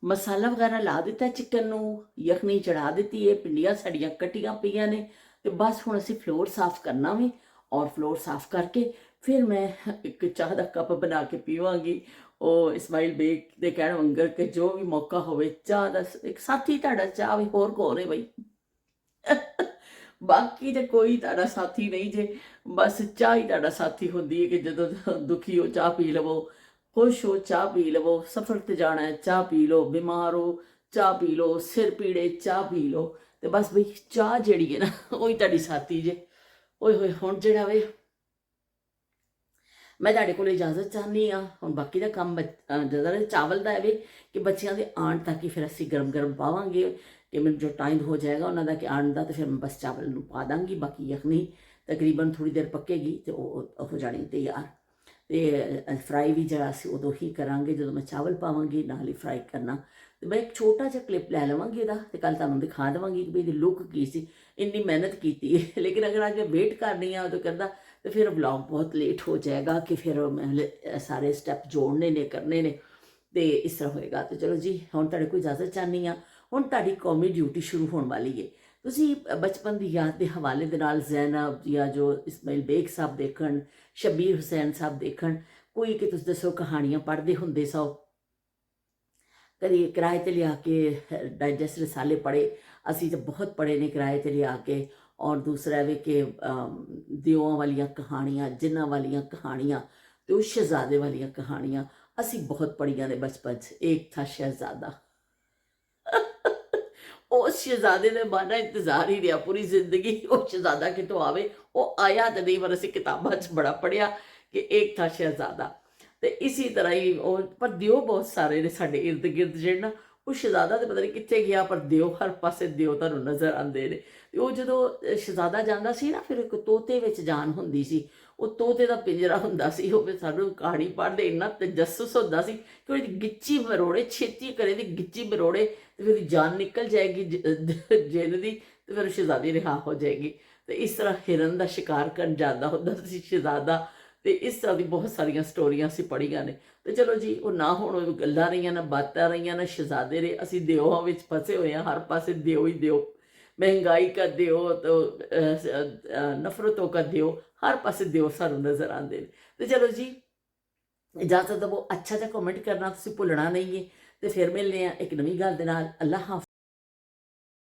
ਮਸਾਲਾ ਵਗੈਰਾ ਲਾ ਦਿੱਤਾ ਚਿਕਨ ਨੂੰ, ਯਖਨੀ ਚੜਾ ਦਿੱਤੀ ਹੈ, ਪਿੰਡੀਆਂ ਸਾਡੀਆਂ ਕੱਟੀਆਂ ਪਈਆਂ ਨੇ। ਤੇ ਬਸ ਹੁਣ ਅਸੀਂ ਫਲੋਰ ਸਾਫ਼ ਕਰਨਾ ਵੇ, ਔਰ ਫਲੋਰ ਸਾਫ਼ ਕਰਕੇ ਫਿਰ ਮੈਂ ਇੱਕ ਚਾਹ ਦਾ ਕੱਪ ਬਣਾ ਕੇ ਪੀਵਾਂਗੀ। ਉਹ ਇਸਮਾਈਲ ਬੇਗ ਦੇ ਕਹਿਣ ਵਾਂਗਰ ਕਿ ਜੋ ਵੀ ਮੌਕਾ ਹੋਵੇ ਚਾਹ ਦਾ ਇੱਕ ਸਾਥੀ ਤੁਹਾਡਾ ਚਾਹ ਵੀ ਹੋਰ ਕੋਲ ਹੈ ਬਈ। ਬਾਕੀ ਤੇ ਕੋਈ ਤੁਹਾਡਾ ਸਾਥੀ ਨਹੀਂ ਜੇ, ਬਸ ਚਾਹ ਹੀ ਤੁਹਾਡਾ ਸਾਥੀ ਹੁੰਦੀ ਹੈ ਕਿ ਜਦੋਂ ਦੁਖੀ ਹੋ ਚਾਹ ਪੀ ਲਵੋ, ਖੁਸ਼ ਹੋ ਚਾਹ ਪੀ ਲਵੋ, ਸਫ਼ਰ ਤੇ ਜਾਣਾ ਹੈ ਚਾਹ ਪੀ ਲਓ, ਬਿਮਾਰ ਹੋ ਚਾਹ ਪੀ ਲਓ, ਸਿਰ ਪੀੜੇ ਚਾਹ ਪੀ ਲਓ। ਤੇ ਬਸ ਬਈ ਚਾਹ ਜਿਹੜੀ ਹੈ ਨਾ ਉਹੀ ਤੁਹਾਡੀ ਸਾਥੀ ਜੇ। ਓਏ ਹੋਏ ਹੁਣ ਜਿਹੜਾ ਵੇ ਮੈਂ ਤੁਹਾਡੇ ਕੋਲ ਇਜਾਜ਼ਤ ਚਾਹੁੰਦੀ ਹਾਂ। ਹੁਣ ਬਾਕੀ ਦਾ ਕੰਮ ਜ਼ਿਆਦਾ ਚਾਵਲ ਦਾ ਹੈ ਵੇ ਕਿ ਬੱਚਿਆਂ ਦੇ ਆਉਣ ਤੱਕ ਹੀ ਫਿਰ ਅਸੀਂ ਗਰਮ ਗਰਮ ਪਾਵਾਂਗੇ। ਕਿ ਮੈਨੂੰ ਜੋ ਟਾਈਮ ਹੋ ਜਾਏਗਾ ਉਹਨਾਂ ਦਾ ਕਿ ਆਉਣ ਦਾ, ਤੇ ਫਿਰ ਮੈਂ ਬਸ ਚਾਵਲ ਨੂੰ ਪਾ ਦਾਂਗੀ। ਬਾਕੀ ਯਖਨੀ ਤਕਰੀਬਨ ਥੋੜੀ ਦੇਰ ਪੱਕੇਗੀ ਤੇ ਉਹ ਹੋ ਜਾਣੀ ਤਿਆਰ। ਤੇ ਫਰਾਈ ਵੀ ਜਿਹੜਾ ਅਸੀਂ ਉਦੋਂ ਹੀ ਕਰਾਂਗੇ ਜਦੋਂ ਮੈਂ ਚਾਵਲ ਪਾਵਾਂਗੀ, ਨਾਲ ਹੀ ਫਰਾਈ ਕਰਨਾ। ਤੇ ਮੈਂ ਇੱਕ ਛੋਟਾ ਜਿਹਾ ਕਲਿੱਪ ਲੈ ਲਵਾਂਗੀ ਇਹਦਾ, ਤੇ ਕੱਲ ਤੁਹਾਨੂੰ ਦਿਖਾ ਦੇਵਾਂਗੀ ਕਿ ਵੀ ਇਹਦੀ ਲੁੱਕ ਕੀ ਸੀ। ਇੰਨੀ ਮਿਹਨਤ ਕੀਤੀ ਹੈ, ਲੇਕਿਨ ਅਗਰ ਅੱਜ ਮੈਂ ਵੇਟ ਕਰਨੀ ਆ ਉਦੋਂ ਕਹਿੰਦਾ ਤੇ ਫਿਰ ਵਲੌਗ ਬਹੁਤ ਲੇਟ ਹੋ ਜਾਏਗਾ ਕਿ ਫਿਰ ਮੈਂ ਸਾਰੇ ਸਟੈਪ ਜੋੜਨੇ ਨੇ, ਕਰਨੇ ਨੇ, ਤੇ ਇਸ ਤਰ੍ਹਾਂ ਹੋਏਗਾ। ਤੇ ਚਲੋ ਜੀ ਹੁਣ ਤੁਹਾਡੇ ਕੋਲ ਇਜਾਜ਼ਤ ਚਾਹਨੀ ਆ। ਹੁਣ ਤੁਹਾਡੀ ਕੌਮੀ ਡਿਊਟੀ ਸ਼ੁਰੂ ਹੋਣ ਵਾਲੀ ਹੈ। ਤੁਸੀਂ ਬਚਪਨ ਦੀ ਯਾਦ ਦੇ ਹਵਾਲੇ ਦੇ ਨਾਲ ਜ਼ੈਨਬ ਜਾਂ ਜੋ ਇਸਮਾਈਲ ਬੇਗ ਸਾਹਿਬ ਦੇਖਣ, ਸ਼ਬੀਰ ਹੁਸੈਨ ਸਾਹਿਬ ਦੇਖਣ, ਕੋਈ ਕਿ ਤੁਸੀਂ ਦੱਸੋ ਕਹਾਣੀਆਂ ਪੜ੍ਹਦੇ ਹੁੰਦੇ ਸੋ, ਕਦੀ ਕਿਰਾਏ 'ਤੇ ਲਿਆ ਕੇ ਡਾਈਜੈਸਟ ਰਸਾਲੇ ਪੜ੍ਹੇ। ਅਸੀਂ ਤਾਂ ਬਹੁਤ ਪੜ੍ਹੇ ਨੇ ਕਿਰਾਏ 'ਤੇ ਲਿਆ ਕੇ। ਔਰ ਦੂਸਰਾ ਵੀ ਕਿ ਦਿਓਆਂ ਵਾਲੀਆਂ ਕਹਾਣੀਆਂ, ਜਿੰਨਾਂ ਵਾਲੀਆਂ ਕਹਾਣੀਆਂ, ਤੇ ਉਹ ਸ਼ਹਿਜ਼ਾਦੇ ਵਾਲੀਆਂ ਕਹਾਣੀਆਂ ਅਸੀਂ ਬਹੁਤ ਪੜ੍ਹੀਆਂ ਨੇ ਬਚਪਨ 'ਚ। ਏਕ ਥਾ ਸ਼ਹਿਜ਼ਾਦਾ, ਉਸ ਸ਼ਹਿਜ਼ਾਦੇ ਦੇ ਮਾਨਾ ਇੰਤਜ਼ਾਰ ਹੀ ਰਿਹਾ ਪੂਰੀ ਜ਼ਿੰਦਗੀ, ਉਹ ਸ਼ਹਿਜ਼ਾਦਾ ਕਿਤੋਂ ਆਵੇ। ਉਹ ਆਇਆ ਤਾਂ ਨਹੀਂ, ਪਰ ਅਸੀਂ ਕਿਤਾਬਾਂ 'ਚ ਬੜਾ ਪੜ੍ਹਿਆ ਕਿ ਏਕ ਥਾ ਸ਼ਹਿਜ਼ਾਦਾ। ਤੇ ਇਸੇ ਤਰ੍ਹਾਂ ਹੀ ਉਹ, ਪਰ ਦਿਓ ਬਹੁਤ ਸਾਰੇ ਨੇ ਸਾਡੇ ਇਰਦ ਗਿਰਦ ਜਿਹੜੇ ਨਾ। ਉਹ ਸ਼ਹਿਜ਼ਾਦਾ ਤਾਂ ਪਤਾ ਨਹੀਂ ਕਿੱਥੇ ਗਿਆ, ਪਰ ਦਿਓ ਹਰ ਪਾਸੇ ਦਿਓ ਤੁਹਾਨੂੰ ਨਜ਼ਰ ਆਉਂਦੇ ਨੇ। ਤੇ ਉਹ ਜਦੋਂ ਸ਼ਹਿਜ਼ਾਦਾ ਜਾਂਦਾ ਸੀ ਨਾ, ਫਿਰ ਇੱਕ ਤੋਤੇ ਵਿੱਚ ਜਾਨ ਹੁੰਦੀ ਸੀ। ਉਹ ਤੋਤੇ ਦਾ ਪਿੰਜਰਾ ਹੁੰਦਾ ਸੀ। ਉਹ ਫਿਰ ਸਾਨੂੰ ਕਹਾਣੀ ਪੜ੍ਹਦੇ ਇੰਨਾ ਤਜੱਸੁਸ ਹੁੰਦਾ ਸੀ ਕਿ ਉਹਦੀ ਗਿੱਚੀ ਮਰੋੜੇ, ਛੇਤੀ ਕਰੇ ਦੀ ਗਿੱਚੀ ਮਰੋੜੇ, ਤੇ ਫਿਰ ਉਹਦੀ ਜਾਨ ਨਿਕਲ ਜਾਏਗੀ ਜਿੰਨ ਦੀ, ਤੇ ਫਿਰ ਸ਼ਹਿਜ਼ਾਦੀ ਰਿਹਾ ਹੋ ਜਾਏਗੀ। ਤੇ ਇਸ ਤਰ੍ਹਾਂ ਹਿਰਨ ਦਾ ਸ਼ਿਕਾਰ ਕਰਨ ਜਾਂਦਾ ਹੁੰਦਾ ਸੀ ਸ਼ਹਿਜ਼ਾਦਾ। ਤੇ ਇਸ ਤਰ੍ਹਾਂ ਦੀ ਬਹੁਤ ਸਾਰੀਆਂ ਸਟੋਰੀਆਂ ਅਸੀਂ ਪੜ੍ਹੀਆਂ ਨੇ। ਤੇ ਚਲੋ ਜੀ ਉਹ ਨਾ ਹੁਣ ਉਹ ਗੱਲਾਂ ਰਹੀਆਂ, ਨਾ ਬਾਤਾਂ ਰਹੀਆਂ, ਨਾ ਸ਼ਹਿਜ਼ਾਦੇ ਰਹੇ। ਅਸੀਂ ਦਿਓਆਂ ਵਿੱਚ ਫਸੇ ਹੋਏ ਹਾਂ, ਹਰ ਪਾਸੇ ਦਿਓ ਹੀ ਦਿਓ। ਮਹਿੰਗਾਈ ਕਰਦੇ ਹੋ ਤਾਂ ਨਫ਼ਰਤੋਂ ਕਰਦੇ ਹੋ, ਹਰ ਪਾਸੇ ਦਿਓ ਸਾਨੂੰ ਨਜ਼ਰ ਆਉਂਦੇ ਨੇ। ਤੇ ਚਲੋ ਜੀ, ਇਜਾਜ਼ਤ ਦੇਵੋ, ਅੱਛਾ ਜਿਹਾ ਕਮੈਂਟ ਕਰਨਾ ਤੁਸੀਂ ਭੁੱਲਣਾ ਨਹੀਂ ਹੈ। ਤੇ ਫਿਰ ਮਿਲਦੇ ਹਾਂ ਇੱਕ ਨਵੀਂ ਗੱਲ ਦੇ ਨਾਲ। ਅੱਲਾ ਹਾਫਿਜ਼।